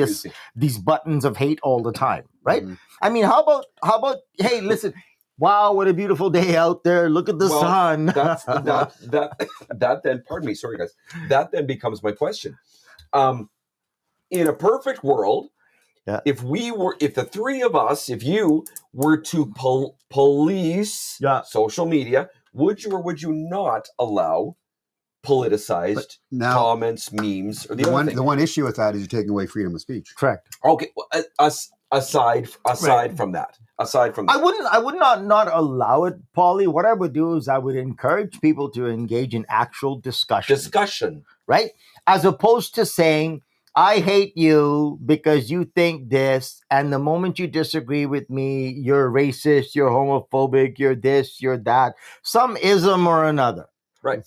S3: these buttons of hate all the time, right? I mean, how about, hey, listen, wow, what a beautiful day out there. Look at the sun.
S4: That then, pardon me, sorry guys. That then becomes my question. In a perfect world, if the three of us, if you were to police social media, would you or would you not allow politicized comments, memes, or the
S2: one issue with that is you're taking away freedom of speech.
S3: Correct.
S4: Okay. Aside from that,
S3: I would not allow it, Podlie. What I would do is I would encourage people to engage in actual discussion, right? As opposed to saying, I hate you because you think this, and the moment you disagree with me, you're racist, you're homophobic, you're this, you're that, some ism or another.
S4: Right.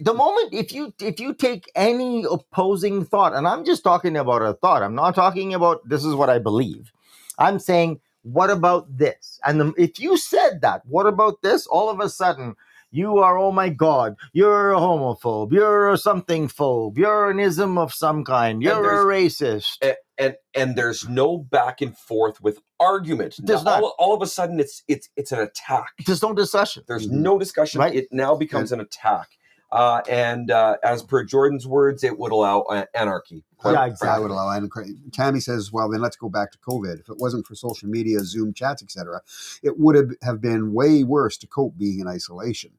S3: The moment if you take any opposing thought, and I'm just talking about a thought, I'm not talking about this is what I believe. I'm saying, what about this? And if you said that, what about this? All of a sudden, you are, oh my God, you're a homophobe, you're a something phobe, you're an ism of some kind, you're a racist.
S4: And there's no back and forth with argument. All of a sudden, it's an attack.
S3: There's no discussion.
S4: There's no discussion. Right? It now becomes an attack. And as per Jordan's words, it would allow anarchy.
S2: Exactly. I would allow anarchy. Tammy says, well, then let's go back to COVID. If it wasn't for social media, Zoom chats, etc., it would have been way worse to cope being in isolation.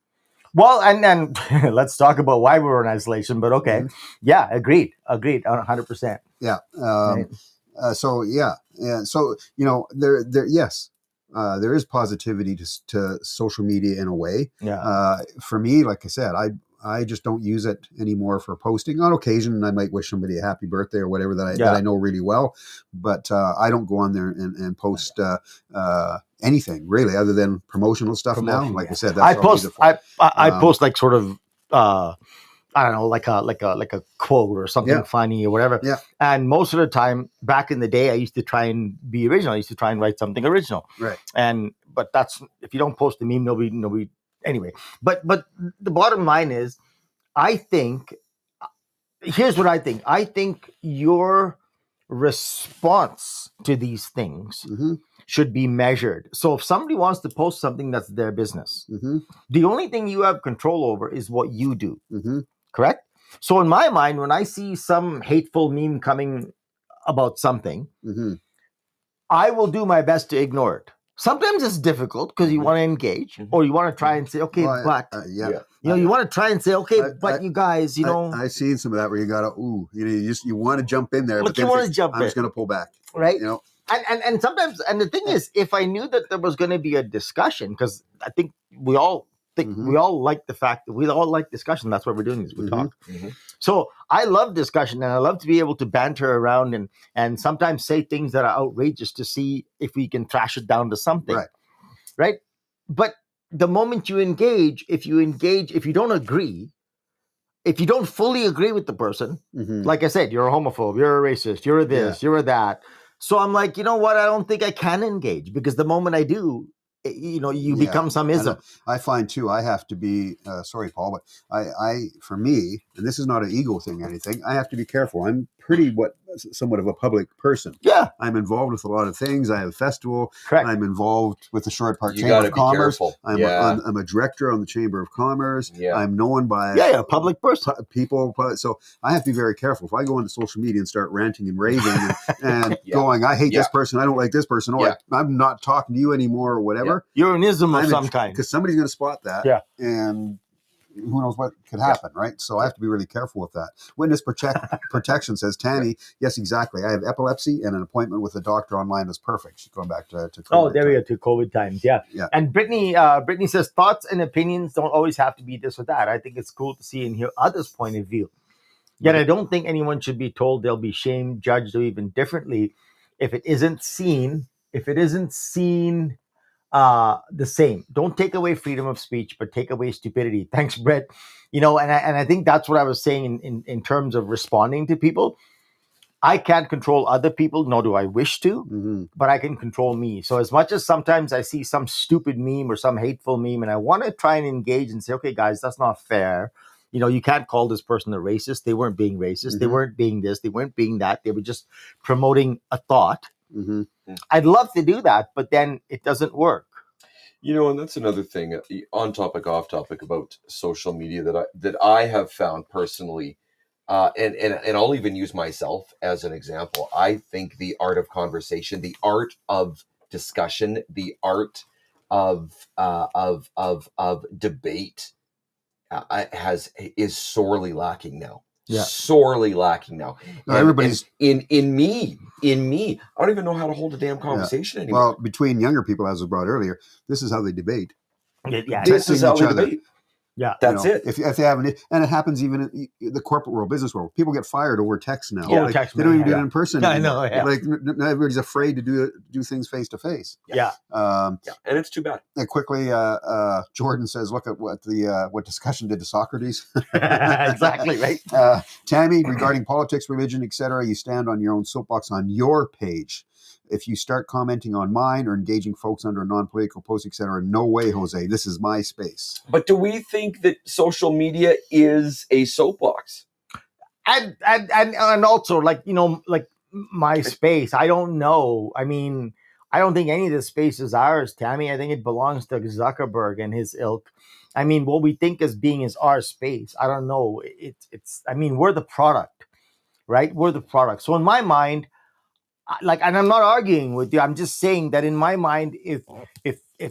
S3: Well, and let's talk about why we were in isolation, but okay. Yeah, agreed, 100%.
S2: Yeah. So, there, yes, there is positivity to social media in a way.
S3: Yeah.
S2: For me, like I said, I just don't use it anymore for posting. On occasion, I might wish somebody a happy birthday or whatever that I know really well, but I don't go on there and post anything really other than promotional stuff now. Like I said, that's
S3: I post. I post like sort of. I don't know, like a quote or something funny or whatever.
S2: Yeah.
S3: And most of the time, back in the day, I used to try and be original. I used to try and write something original.
S2: Right.
S3: But that's, if you don't post a meme, nobody. Anyway, but the bottom line is, I think. Here's what I think. I think your response to these things should be measured. So if somebody wants to post something, that's their business. The only thing you have control over is what you do. Correct? So in my mind, when I see some hateful meme coming about something, I will do my best to ignore it. Sometimes it's difficult because you want to engage or you want to try and say, okay, but you want to try and say, okay, but you guys,
S2: I've seen some of that where you gotta, you want to jump in there, but
S3: you want to jump in.
S2: I'm just going to pull back,
S3: right? And sometimes, and the thing is, if I knew that there was going to be a discussion, because I think we all like the fact that we all like discussion. That's what we're doing is we talk. So I love discussion, and I love to be able to banter around and sometimes say things that are outrageous to see if we can trash it down to something. Right. But the moment you engage, if you don't agree, if you don't fully agree with the person, like I said, you're a homophobe, you're a racist, you're a this, you're a that. So I'm like, you know what? I don't think I can engage, because the moment I do, you become some ism.
S2: I find too, I have to be, sorry, Paul, but for me, and this is not an ego thing or anything, I have to be careful. I'm somewhat of a public person.
S3: Yeah.
S2: I'm involved with a lot of things. I have a festival.
S3: Correct.
S2: I'm involved with the Short Park Chamber of Commerce. I'm a director on the Chamber of Commerce.
S3: Yeah.
S2: I'm known by
S3: a public person.
S2: People. So I have to be very careful. If I go into social media and start ranting and raving and going, I hate this person, I don't like this person, or I'm not talking to you anymore or whatever.
S3: You're an ism of some kind.
S2: Because somebody's going to spot that.
S3: Yeah.
S2: And who knows what could happen, right? So I have to be really careful with that. Witness protection says, Tammy, yes, exactly. I have epilepsy, and an appointment with a doctor online is perfect. She's going back to COVID.
S3: Oh, there we go, to COVID times. Yeah. And Brittany says, thoughts and opinions don't always have to be this or that. I think it's cool to see and hear others' point of view. Yet I don't think anyone should be told they'll be shamed, judged, or even differently if it isn't seen the same. Don't take away freedom of speech, but take away stupidity. Thanks, Brett. And I think that's what I was saying in terms of responding to people. I can't control other people, nor do I wish to, but I can control me. So as much as sometimes I see some stupid meme or some hateful meme, and I want to try and engage and say, okay, guys, that's not fair. You can't call this person a racist. They weren't being racist. They weren't being this. They weren't being that. They were just promoting a thought. I'd love to do that, but then it doesn't work.
S4: And that's another thing, on topic, off topic, about social media that I have found personally, and I'll even use myself as an example. I think the art of conversation, the art of discussion, the art of debate, is sorely lacking now. Sorely lacking now.
S2: Everybody's
S4: in me. I don't even know how to hold a damn conversation anymore.
S2: Well, between younger people, as was brought earlier, this is how they debate.
S4: This is how they debate.
S3: Yeah,
S4: that's it.
S2: If they have and it happens even in the corporate world, business world. People get fired over text now.
S3: Text,
S2: they don't even do it in person.
S3: I know. Yeah.
S2: Like everybody's afraid to do things face to face.
S3: Yeah.
S2: And
S4: it's too bad.
S2: And quickly, Jordan says, "Look at what discussion did to Socrates."
S3: Exactly right.
S2: Tammy, regarding politics, religion, etc., you stand on your own soapbox on your page. If you start commenting on mine or engaging folks under a non-political post, etc., no way, Jose. This is my space.
S4: But do we think that social media is a soapbox?
S3: And also, like my space. I don't know. I mean, I don't think any of this space is ours, Tammy. I think it belongs to Zuckerberg and his ilk. I mean, what we think as being is our space. I don't know. It's. I mean, we're the product, right? We're the product. So in my mind. And I'm not arguing with you. I'm just saying that in my mind, if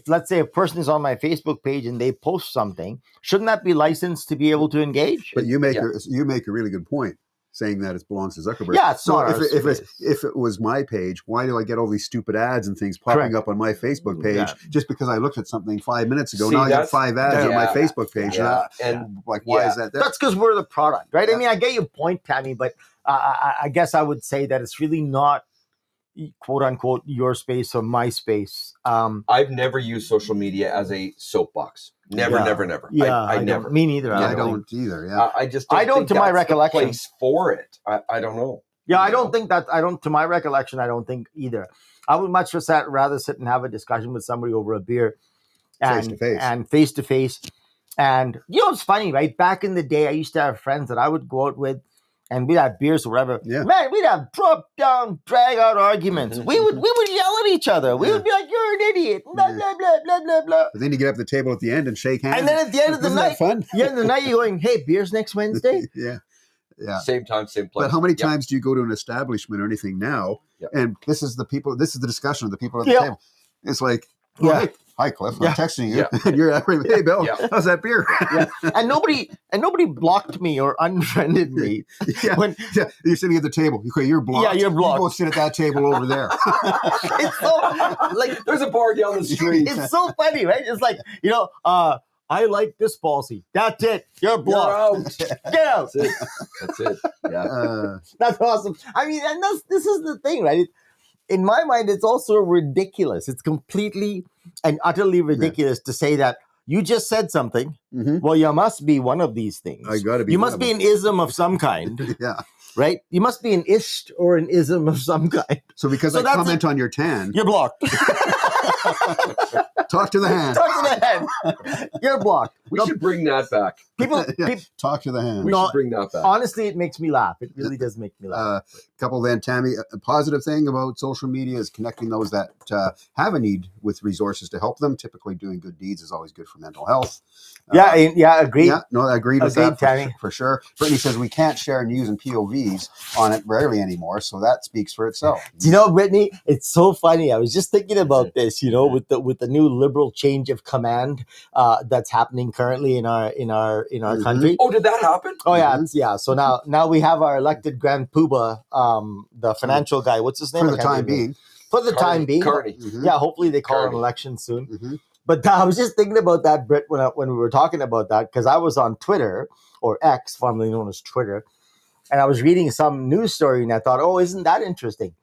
S3: let's say a person is on my Facebook page and they post something, shouldn't that be licensed to be able to engage?
S2: But you make a really good point. saying that it belongs to Zuckerberg.
S3: Yeah, it's
S2: so
S3: not our
S2: if it was my page, why do I get all these stupid ads and things popping
S3: Correct.
S2: up on my Facebook page
S3: Yeah.
S2: just because I looked at something 5 minutes ago?
S4: See,
S2: Now I got
S4: that's-
S2: 5 ads on my
S4: yeah,
S2: Facebook page.
S4: yeah,
S2: And like, why
S4: yeah.
S2: is that there?
S3: That's because we're the product, right?
S2: Yeah.
S3: I mean, I get your point, Tammy, but I guess I would say that it's really not quote unquote your space or my space.
S4: I've never used social media as a soapbox. Never,
S3: Yeah.
S4: never.
S3: Yeah,
S4: I
S3: don't-
S4: never.
S3: Me neither.
S2: I
S3: I don't.
S2: don't either. Yeah.
S4: I just
S3: I don't,
S4: think
S3: to my
S4: that's the
S3: recollection.
S4: place for it. I don't know.
S3: Yeah, I
S4: You know?
S3: don't think that. I don't. To my recollection, I don't think either. I would much rather sit and have a discussion with somebody over a beer,
S2: Face-to-face.
S3: and face to face. And you know, it's funny, right? Back in the day, I used to have friends that I would go out with, and we'd have beers or whatever.
S2: Yeah.
S3: Man, we'd have drop down, drag out arguments. We would yell at each other. We
S2: Yeah.
S3: would be like, "You're an idiot," blah blah blah blah blah blah.
S2: But then you get up to the table at the end and shake hands.
S3: And then at the end of the
S2: Isn't
S3: night,
S2: that fun?
S3: yeah, in the night, you're going, "Hey, beers next Wednesday."
S2: Yeah. Yeah.
S4: Same time, same place.
S2: But how many
S4: Yep.
S2: times do you go to an establishment or anything now?
S4: Yep.
S2: And this is the discussion of the people at the
S3: Yep.
S2: table. It's like,
S3: Yeah.
S2: oh, hey, hi Cliff,
S3: Yeah.
S2: I'm texting you.
S4: Yeah.
S2: And you're hey Bill,
S4: Yeah.
S2: how's that beer?
S3: And nobody blocked me or unfriended me.
S2: yeah.
S3: When
S2: Yeah. You're sitting at the table. Okay, you're blocked.
S3: Yeah, you're blocked.
S2: You go sit at that table over there.
S3: it's so like
S4: There's a bar down the street.
S3: it's so funny, right? It's like, you know, I like this policy. That's it. You're
S4: You're
S3: blocked.
S4: out.
S3: Get out.
S4: That's it. That's it. Yeah.
S3: That's awesome. I mean, and this is the thing, right? In my mind, it's also ridiculous. It's completely and utterly ridiculous to say that you just said something.
S2: Mhm.
S3: Well, you must be one of these things.
S2: I gotta be
S3: You
S2: one
S3: must
S2: of
S3: be
S2: them.
S3: an ism of some kind,
S2: Yeah.
S3: right? You must be an ist or an ism of some kind.
S2: So because
S3: So
S2: I
S3: that's
S2: comment on your tan,
S3: You're blocked.
S2: talk to the hand.
S3: Talk to the head. You're blocked.
S4: We should bring that back.
S3: People,
S2: Yeah.
S3: peop-
S2: Talk to the hand.
S4: We
S3: No,
S4: should bring that back.
S3: honestly, it makes me laugh. It really does make me laugh.
S2: Couple then, Tammy, a positive thing about social media is connecting those that have a need with resources to help them. Typically doing good deeds is always good for mental health.
S3: Yeah, agreed.
S2: Yeah, no, I agreed with
S3: Agreed,
S2: that
S3: Tammy.
S2: for sure. Brittany says we can't share news and POVs on it rarely anymore, so that speaks for itself.
S3: Do you know, Brittany? It's so funny. I was just thinking about this. You know, with the new liberal change of command that's happening currently in our
S2: Mhm.
S3: country.
S4: Oh, did that happen?
S3: Oh yeah,
S2: Mhm.
S3: yeah. So now we have our elected Grand Poobah, the financial guy. What's his name?
S2: For
S3: I
S2: the
S3: can't
S2: time
S3: remember.
S2: being.
S3: For the time being.
S4: Carney.
S2: Mhm.
S3: Yeah, hopefully they call an
S4: Carney.
S3: election soon.
S2: Mhm.
S3: But I was just thinking about that, Britt, when we were talking about that, because I was on Twitter, or X, formerly known as Twitter, and I was reading some news story, and I thought, oh, isn't that interesting?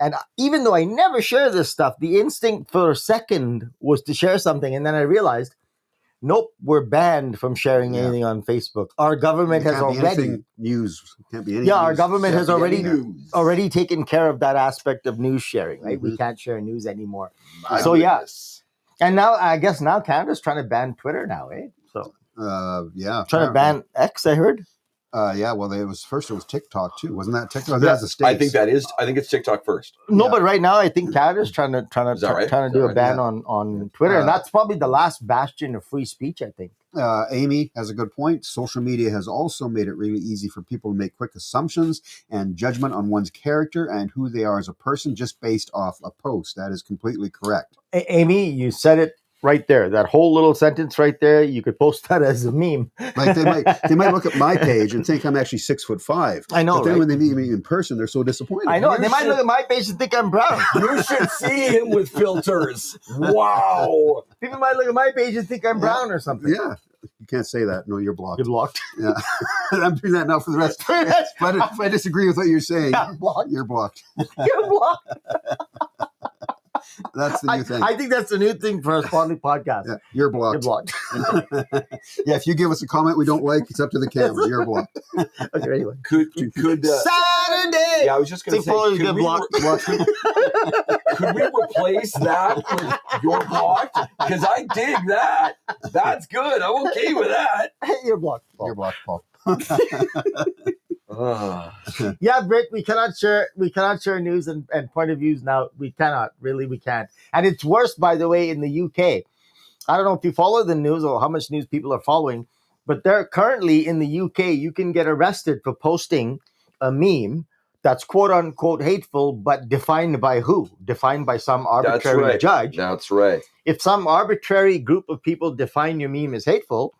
S3: And even though I never share this stuff, the instinct for a second was to share something, and then I realized, nope, we're banned from sharing
S2: Yeah.
S3: anything on Facebook. Our government
S2: It
S3: has
S2: can't be
S3: already,
S2: anything news. Can't be any
S3: yeah, our
S2: news.
S3: government
S2: Can't
S3: has
S2: be any
S3: already
S2: news.
S3: already taken care of that aspect of news sharing, right? We
S2: Mhm.
S3: can't share news anymore.
S4: My
S3: So, yeah.
S4: goodness.
S3: And now, I guess now Canada's trying to ban Twitter now, eh? So
S2: Yeah.
S3: trying to ban X, I heard.
S2: Yeah, well, it was TikTok too, wasn't that TikTok?
S3: Yeah,
S2: That's the states.
S4: I think it's TikTok first.
S3: No,
S2: Yeah.
S3: but right now I think Canada's trying to
S4: Is that right?
S3: trying to
S4: Is
S3: do
S4: that
S3: a
S4: right?
S3: ban
S2: Yeah.
S3: on Twitter, and that's probably the last bastion of free speech, I think.
S2: Amy has a good point. Social media has also made it really easy for people to make quick assumptions and judgment on one's character and who they are as a person just based off a post. That is completely correct.
S3: Amy, you said it right there. That whole little sentence right there, you could post that as a meme.
S2: Like they might look at my page and think I'm actually 6'5".
S3: I know,
S2: But then
S3: right?
S2: when they meet me in person, they're so disappointed.
S3: I know.
S4: You
S3: They might
S4: should-
S3: look at my page and think I'm brown.
S4: You should see him with filters. Wow.
S3: People might look at my page and think I'm
S2: Yeah.
S3: brown or something.
S2: Yeah. You can't say that. No, you're blocked.
S3: You're blocked.
S2: Yeah. I'm doing that now for the rest. If I disagree with what you're saying,
S3: Yeah, blocked.
S2: you're blocked.
S3: You're blocked.
S2: That's the new thing.
S3: I think that's the new thing for our Podlie podcast.
S2: Yeah, you're
S3: You're
S2: blocked.
S3: blocked.
S2: Yeah, if you give us a comment we don't like, it's up to the camera. You're blocked.
S3: Okay, anyway.
S4: Could
S3: Saturday.
S4: yeah, I was just going to
S3: Think
S4: say,
S3: Podlie's
S4: could
S3: been
S4: we,
S3: blocked.
S4: could we replace that with you're blocked? Because I dig that. That's good. I'm okay with that.
S3: You're blocked.
S2: You're blocked, Paul.
S3: Yeah, Britt, we cannot share news and point of views now. We cannot. Really, we can't. And it's worse, by the way, in the UK. I don't know if you follow the news or how much news people are following, but they're currently in the UK, you can get arrested for posting a meme that's quote unquote hateful, but defined by who? Defined by some
S4: That's
S3: arbitrary
S4: right.
S3: judge.
S4: That's right.
S3: If some arbitrary group of people define your meme as hateful,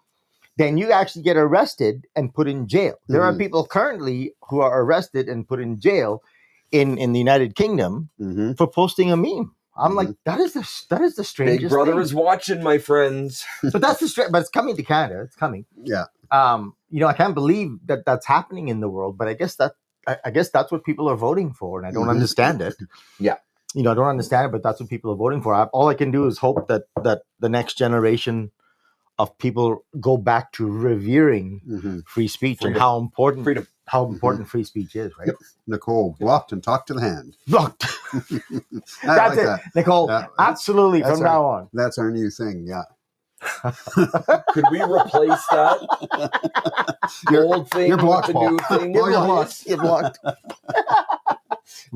S3: then you actually get arrested and put in jail. There are
S2: Mhm.
S3: people currently who are arrested and put in jail in the United Kingdom
S2: Mm-hmm.
S3: for posting a meme. I'm like, that is the strangest
S4: Big Brother
S3: thing.
S4: is watching, my friends.
S3: But that's but it's coming to Canada. It's coming.
S2: Yeah.
S3: I can't believe that that's happening in the world, but I guess that's what people are voting for, and I don't
S2: Mhm.
S3: understand it.
S4: Yeah.
S3: I don't understand it, but that's what people are voting for. All I can do is hope that the next generation of people go back to revering
S2: Mm-hmm.
S3: free speech and
S4: Freedom.
S3: how important
S4: Freedom.
S3: free speech is, right?
S2: Yep. Nicole, blocked and talk to the hand.
S3: Blocked.
S2: I
S3: That's
S2: like
S3: it,
S2: that.
S3: Nicole.
S2: Yeah,
S3: absolutely,
S2: that's
S3: from now on.
S2: That's our new thing. Yeah.
S4: Could we replace that old thing
S2: you're blocked,
S4: with the new
S2: Paul.
S4: thing?
S2: Paul, you're blocked.
S3: You're blocked.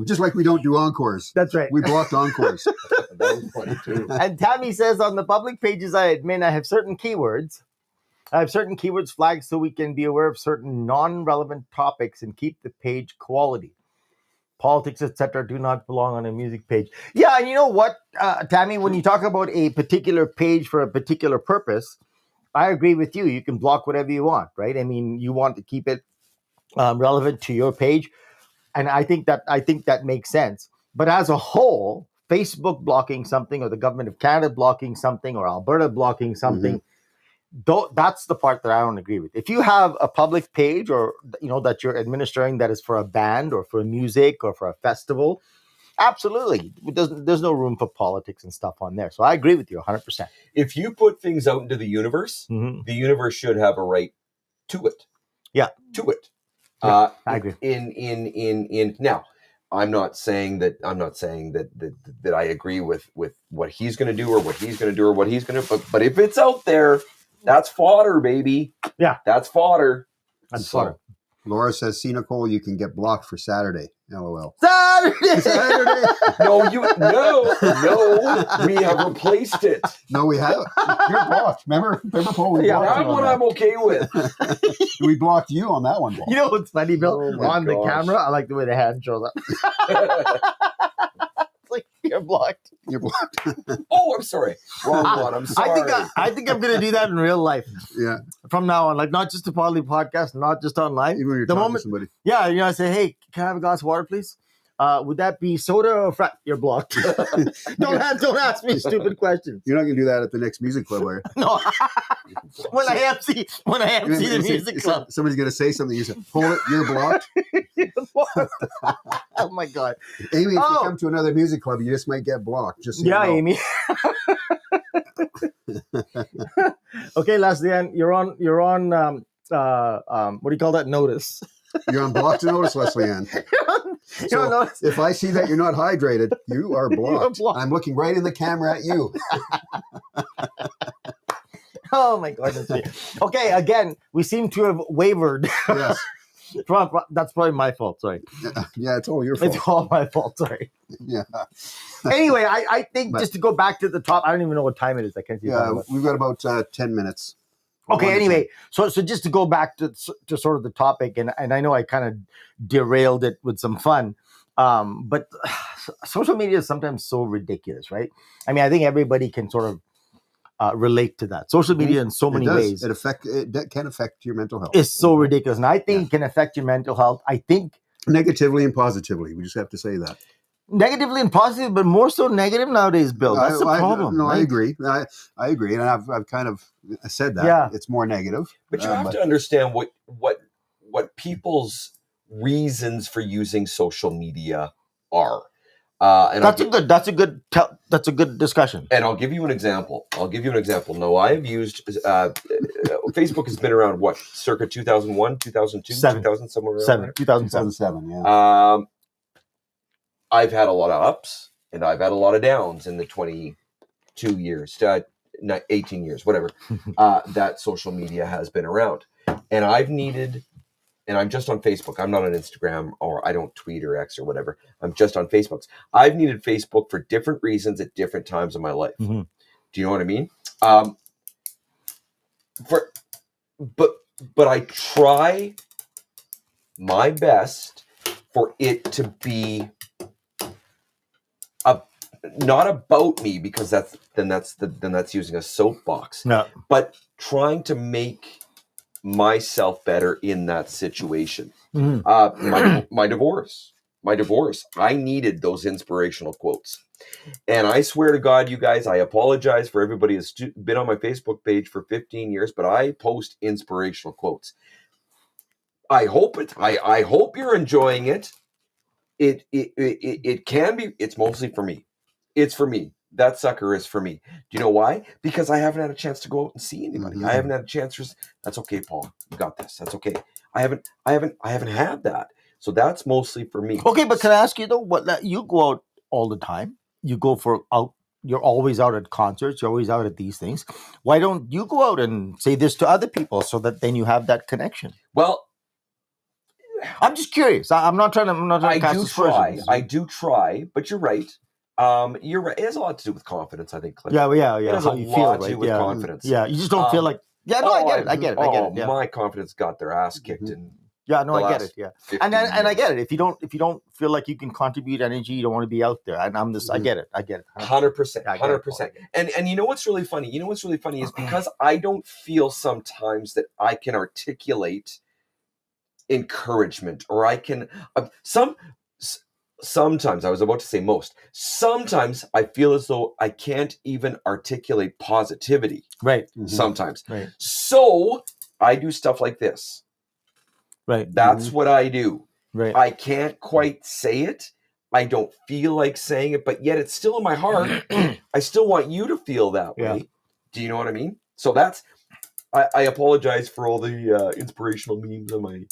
S2: Just like we don't do encores.
S3: That's right.
S2: We blocked encores.
S4: That was funny too.
S3: And Tammy says on the public pages I admin, I have certain keywords. I have certain keywords flagged so we can be aware of certain non-relevant topics and keep the page quality. Politics, etc., do not belong on a music page. Yeah, and you know what, Tammy, when you talk about a particular page for a particular purpose, I agree with you. You can block whatever you want, right? I mean, you want to keep it relevant to your page, and I think that makes sense. But as a whole, Facebook blocking something, or the government of Canada blocking something, or Alberta blocking something, that's the part that I don't agree with. If you have a public page, or that you're administering, that is for a band or for music or for a festival, absolutely, there's no room for politics and stuff on there. So I agree with you 100%.
S4: If you put things out into the universe should have a right to it.
S3: Yeah,
S4: to it.
S3: I agree.
S4: In now, I'm not saying that I agree with what he's going to do or what he's going to do or what he's going to. But if it's out there, that's fodder, baby.
S3: Yeah,
S4: that's fodder.
S3: That's fodder.
S2: Laura says, "See, Nicole, you can get blocked for Saturday." LOL.
S3: Saturday.
S4: No, we have replaced it.
S2: No, we haven't. You're blocked. Remember Paul? We blocked
S4: That
S2: you on
S4: one
S2: that.
S4: I'm okay with.
S2: We blocked you on that one, Paul.
S3: You know what's funny, Bill?
S4: Oh my
S3: on the
S4: gosh.
S3: camera, I like the way the hand shows up. It's like, you're blocked.
S2: You're blocked.
S4: Oh, I'm sorry. Wrong one. I'm sorry.
S3: I think I'm going to do that in real life
S2: Yeah.
S3: from now on. Like, not just the Podlie podcast, not just online.
S2: Even when you're
S3: The
S2: talking
S3: moment-
S2: to somebody.
S3: Yeah, I say, hey, can I have a glass of water, please? Would that be soda or frat? You're blocked. don't ask me stupid questions.
S2: You're not going to do that at the next music club, are you?
S3: No. when I MC the music club.
S2: Somebody's going to say something. You say, "Hold it, you're blocked."
S3: Oh my God.
S2: Amy, if you
S3: Oh.
S2: come to another music club, you just might get blocked. Just so
S3: Yeah,
S2: you know.
S3: Amy. Okay, Leslie, you're on what do you call that? Notice.
S2: You're on blocked notice, Leslie Ann.
S3: You're on notice.
S2: If I see that you're not hydrated, you are blocked.
S3: blocked.
S2: I'm looking right in the camera at you.
S3: Oh my goodness. Okay, again, we seem to have wavered.
S2: Yes.
S3: That's probably my fault. Sorry.
S2: Yeah, it's all your fault.
S3: It's all my fault. Sorry.
S2: Yeah.
S3: Anyway, I think
S2: But-
S3: just to go back to the top, I don't even know what time it is. I can't see. the
S2: Yeah,
S3: time.
S2: we've got about 10 minutes.
S3: Okay.
S2: 1 to
S3: Anyway, so just to go back to sort of the topic, and I know I kind of derailed it with some fun, but social media is sometimes so ridiculous, right? I mean, I think everybody can sort of relate to that. Social media in so many
S2: It does.
S3: ways
S2: It can affect your mental health.
S3: is so ridiculous, and I think it can affect your mental health. I think
S2: Negatively and positively. We just have to say that.
S3: negatively and positive, but more so negative nowadays, Bill. That's the problem.
S2: No, I
S3: right?
S2: agree. I agree. And I've kind of said that.
S3: Yeah.
S2: It's more negative.
S4: But you have to understand what people's reasons for using social media are. And
S3: That's a good discussion.
S4: And I'll give you an example. No, I have used Facebook has been around what, circa 2001, 2002, 2000, somewhere around there.
S3: 2007.
S2: 2007, yeah.
S4: I've had a lot of ups and I've had a lot of downs in the 22 years, 18 years, whatever, that social media has been around. And I'm just on Facebook. I'm not on Instagram, or I don't tweet or X or whatever. I'm just on Facebook. I've needed Facebook for different reasons at different times in my life.
S3: Mm-hmm.
S4: Do you know what I mean? But I try my best for it to be not about me, because that's using a soapbox.
S3: No.
S4: But trying to make myself better in that situation.
S3: Mhm.
S4: My divorce. I needed those inspirational quotes. And I swear to God, you guys, I apologize for everybody that's been on my Facebook page for 15 years, but I post inspirational quotes. I hope you're enjoying it. It can be. It's mostly for me. It's for me. That sucker is for me. Do you know why? Because I haven't had a chance to go out and see anybody.
S2: Mhm.
S4: I haven't had a chance. That's okay, Paul. You got this. That's okay. I haven't had that. So that's mostly for me.
S3: Okay, but can I ask you though? You go out all the time? You go for out. You're always out at concerts. You're always out at these things. Why don't you go out and say this to other people so that then you have that connection?
S4: Well,
S3: I'm just curious. I'm not trying to.
S4: I
S3: cast
S4: do
S3: aspersions.
S4: try. I do try, but you're right. You're right. It has a lot to do with confidence, I think, Cliff.
S3: Yeah.
S4: It has
S3: How
S4: a
S3: you
S4: lot
S3: feel,
S4: to
S3: right?
S4: do with
S3: Yeah.
S4: confidence.
S3: Yeah. You just don't feel like. Yeah. No, I get it. Yeah.
S4: My confidence got their ass kicked in.
S3: Yeah. No,
S4: the
S3: I get
S4: last
S3: it. Yeah.
S4: 15
S3: And I
S4: years.
S3: get it. If you don't feel like you can contribute energy, you don't want to be out there. And I'm just. I get it.
S4: 100%.
S3: I get it,
S4: 100%. And you know what's really funny? Is because I don't feel sometimes that I can articulate encouragement, or I can sometimes, I was about to say most, sometimes I feel as though I can't even articulate positivity.
S3: Right.
S4: Sometimes.
S3: Right.
S4: So I do stuff like this.
S3: Right.
S4: That's what I do.
S3: Right.
S4: I can't quite say it. I don't feel like saying it, but yet it's still in my heart. I still want you to feel that way.
S3: Yeah.
S4: Do you know what I mean? So that's, I apologize for all the inspirational memes on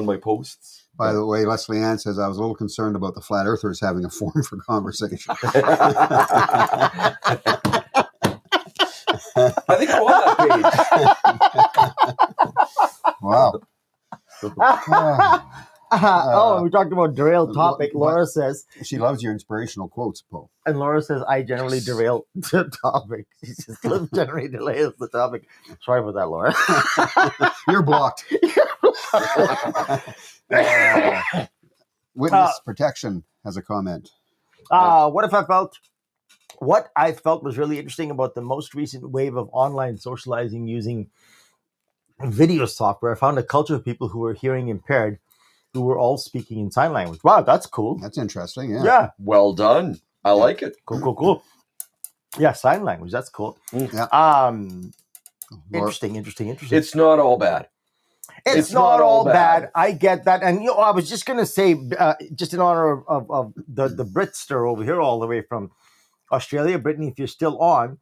S4: my posts.
S2: By the way, Leslie Ann says, I was a little concerned about the flat earthers having a forum for conversation.
S4: I think I'm on that page.
S2: Wow.
S3: We talked about derailed topic. Laura says,
S2: She loves your inspirational quotes, Paul.
S3: and Laura says, I generally derail the topic. She says, Cliff generally derails the topic. Sorry about that, Laura.
S2: You're blocked. Witness protection has a comment.
S3: What I felt was really interesting about the most recent wave of online socializing using video software. I found a culture of people who were hearing impaired who were all speaking in sign language. Wow, that's cool.
S2: That's interesting. Yeah.
S3: Yeah.
S4: Well done. I like it.
S3: Cool. Yeah, sign language. That's cool.
S2: Yeah.
S3: Interesting.
S4: It's not all bad.
S3: It's not all bad. I get that. And I was just going to say, just in honor of the Britster over here, all the way from Australia, Brittany, if you're still on,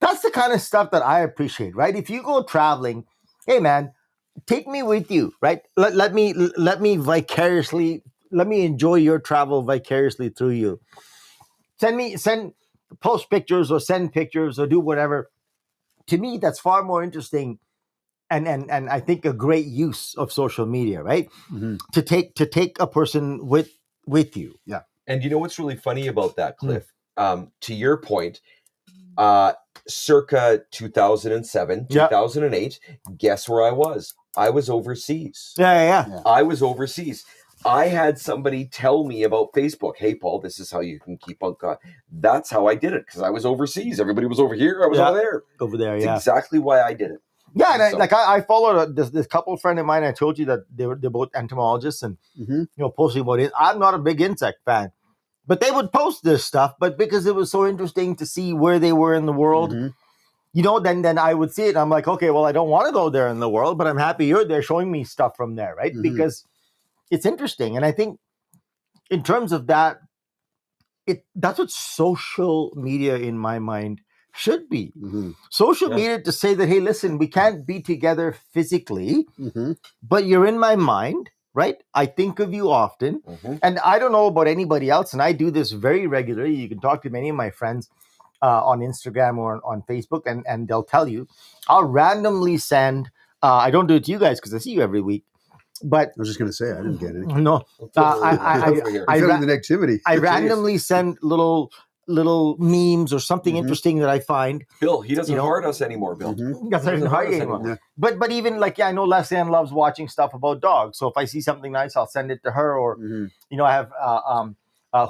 S3: that's the kind of stuff that I appreciate, right? If you go traveling, hey man, take me with you, right? Let me vicariously, let me enjoy your travel vicariously through you. Post pictures or send pictures or do whatever. To me, that's far more interesting. And I think a great use of social media, right?
S2: Mm-hmm.
S3: To take a person with you.
S2: Yeah.
S4: And you know what's really funny about that, Cliff? To your point, circa 2007, 2008, guess where I was? I was overseas.
S3: Yeah.
S4: I was overseas. I had somebody tell me about Facebook. Hey, Paul, this is how you can keep on. That's how I did it, because I was overseas. Everybody was over here. I was over there.
S3: Over there,
S4: That's exactly why I did it.
S3: Yeah, and I followed this couple friend of mine. I told you that they're both entomologists, and posting about it. I'm not a big insect fan, but they would post this stuff. But because it was so interesting to see where they were in the world, then I would see it. And I'm like, okay, well, I don't want to go there in the world, but I'm happy you're there showing me stuff from there, right? Because it's interesting, and I think in terms of that, that's what social media in my mind should be. Social media to say that, hey, listen, we can't be together physically, but you're in my mind, right? I think of you often. And I don't know about anybody else, and I do this very regularly. You can talk to many of my friends on Instagram or on Facebook, and they'll tell you. I'll randomly send, I don't do it to you guys because I see you every week, but
S2: I was just going to say, I didn't get it.
S3: No.
S2: I'm feeling the negativity.
S3: I randomly send little memes or something interesting that I find.
S4: Bill, he doesn't heart us anymore, Bill.
S3: Doesn't heart you anymore. Yeah. But even I know Leslie Ann loves watching stuff about dogs. So if I see something nice, I'll send it to her. Or I have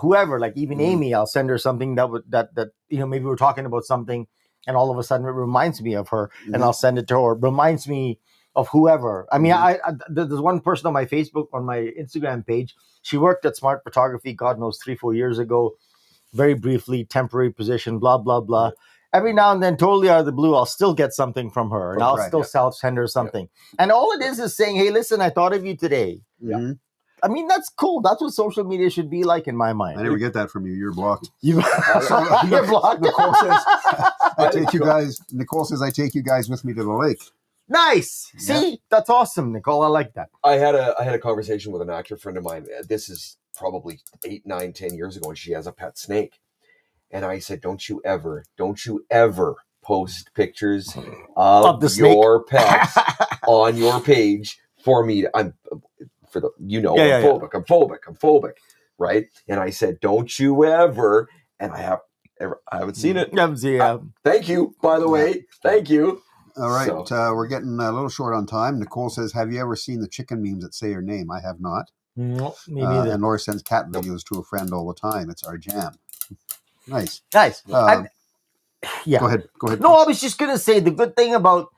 S3: whoever, like even Amy, I'll send her something that maybe we're talking about something and all of a sudden it reminds me of her, and I'll send it to her. It reminds me of whoever. I mean, there's one person on my Facebook, on my Instagram page. She worked at Smart Photography, God knows, 3-4 years ago. Very briefly, temporary position, blah, blah, blah. Every now and then, totally out of the blue, I'll still get something from her, and I'll still send her something. And all it is saying, hey, listen, I thought of you today. I mean, that's cool. That's what social media should be like in my mind.
S2: I never get that from you. You're blocked.
S3: You're blocked.
S2: Nicole says, I take you guys with me to the lake.
S3: Nice. See, that's awesome, Nicole. I like that.
S4: I had a conversation with an actor friend of mine. This is probably 8, 9, 10 years ago, and she has a pet snake. And I said, don't you ever post pictures of your pets on your page for me. I'm phobic, right? And I said, don't you ever, and I haven't seen it. Thank you, by the way. Thank you.
S2: All right, we're getting a little short on time. Nicole says, have you ever seen the chicken memes that say your name? I have not.
S3: No, me neither.
S2: And Laura sends cat videos to a friend all the time. It's our jam. Nice.
S3: Yeah.
S2: Go ahead.
S3: No, I was just gonna say the good thing about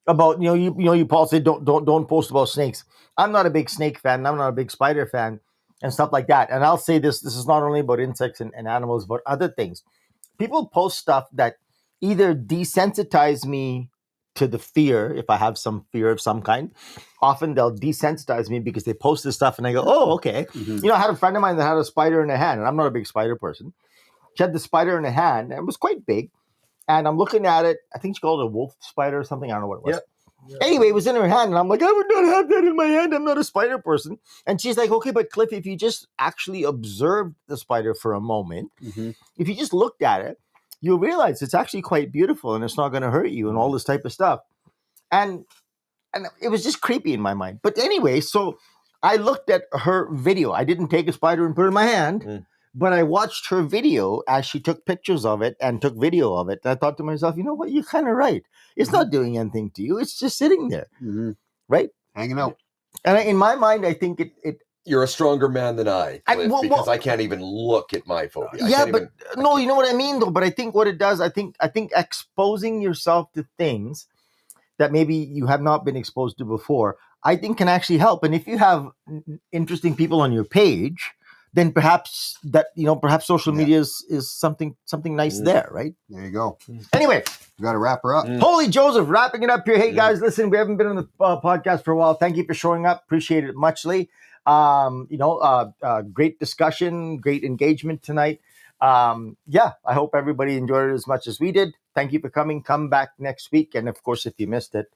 S3: you Paul said don't post about snakes. I'm not a big snake fan. I'm not a big spider fan and stuff like that. And I'll say this is not only about insects and animals, but other things. People post stuff that either desensitize me to the fear, if I have some fear of some kind. Often they'll desensitize me because they post this stuff and I go, oh, okay. I had a friend of mine that had a spider in her hand, and I'm not a big spider person. She had the spider in her hand, and it was quite big. And I'm looking at it. I think she called it a wolf spider or something. I don't know what it was. Yeah. Anyway, it was in her hand, and I'm like, I would not have that in my hand. I'm not a spider person. And she's like, okay, but Cliff, if you just actually observed the spider for a moment, if you just looked at it, you'll realize it's actually quite beautiful, and it's not going to hurt you, and all this type of stuff. And it was just creepy in my mind. But anyway, so I looked at her video. I didn't take a spider and put it in my hand. But I watched her video as she took pictures of it and took video of it. And I thought to myself, you know what? You're kind of right. It's not doing anything to you. It's just sitting there, right?
S2: Hanging out.
S3: And in my mind, I think it
S4: you're a stronger man than I, Cliff, because I can't even look at my phobia.
S3: No, you know what I mean, though. But I think what it does, I think exposing yourself to things that maybe you have not been exposed to before, I think can actually help. And if you have interesting people on your page, then perhaps social media is something nice there, right?
S2: There you go.
S3: Anyway,
S2: we got to wrap her up.
S3: Holy Joseph, wrapping it up here. Hey guys, listen, we haven't been on the podcast for a while. Thank you for showing up. Appreciate it muchly. Great discussion, great engagement tonight. I hope everybody enjoyed it as much as we did. Thank you for coming. Come back next week. And of course, if you missed it,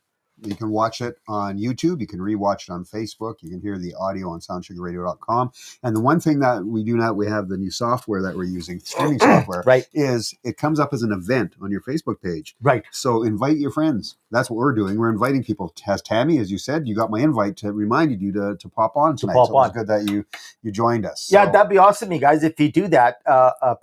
S2: you can watch it on YouTube. You can rewatch it on Facebook. You can hear the audio on soundsugarradio.com. And the one thing that we do now, we have the new software that we're using, streaming software,
S3: right,
S2: is it comes up as an event on your Facebook page.
S3: Right.
S2: So invite your friends. That's what we're doing. We're inviting people. As Tammy, as you said, you got my invite to reminded you to pop on tonight. So it was good that you joined us.
S3: Yeah, that'd be awesome, you guys. If you do that,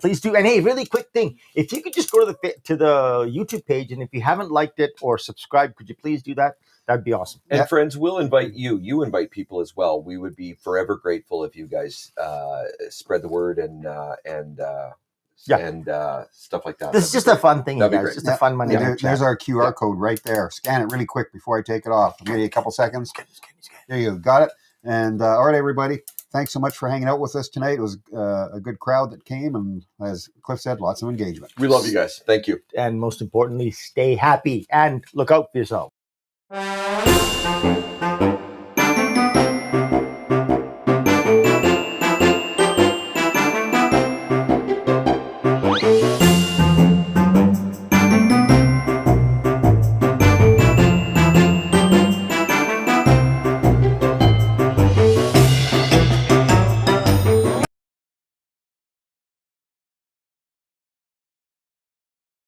S3: please do. And hey, really quick thing. If you could just go to the YouTube page, and if you haven't liked it or subscribed, could you please do that? That'd be awesome.
S4: And friends, we'll invite you. You invite people as well. We would be forever grateful if you guys spread the word and stuff like that.
S3: This is just a fun thing, you guys. Just a fun money.
S2: There's our QR code right there. Scan it really quick before I take it off. Maybe a couple seconds. There you go. Got it. And all right, everybody. Thanks so much for hanging out with us tonight. It was a good crowd that came, and as Cliff said, lots of engagement.
S4: We love you guys. Thank you.
S3: And most importantly, stay happy and look out for yourself.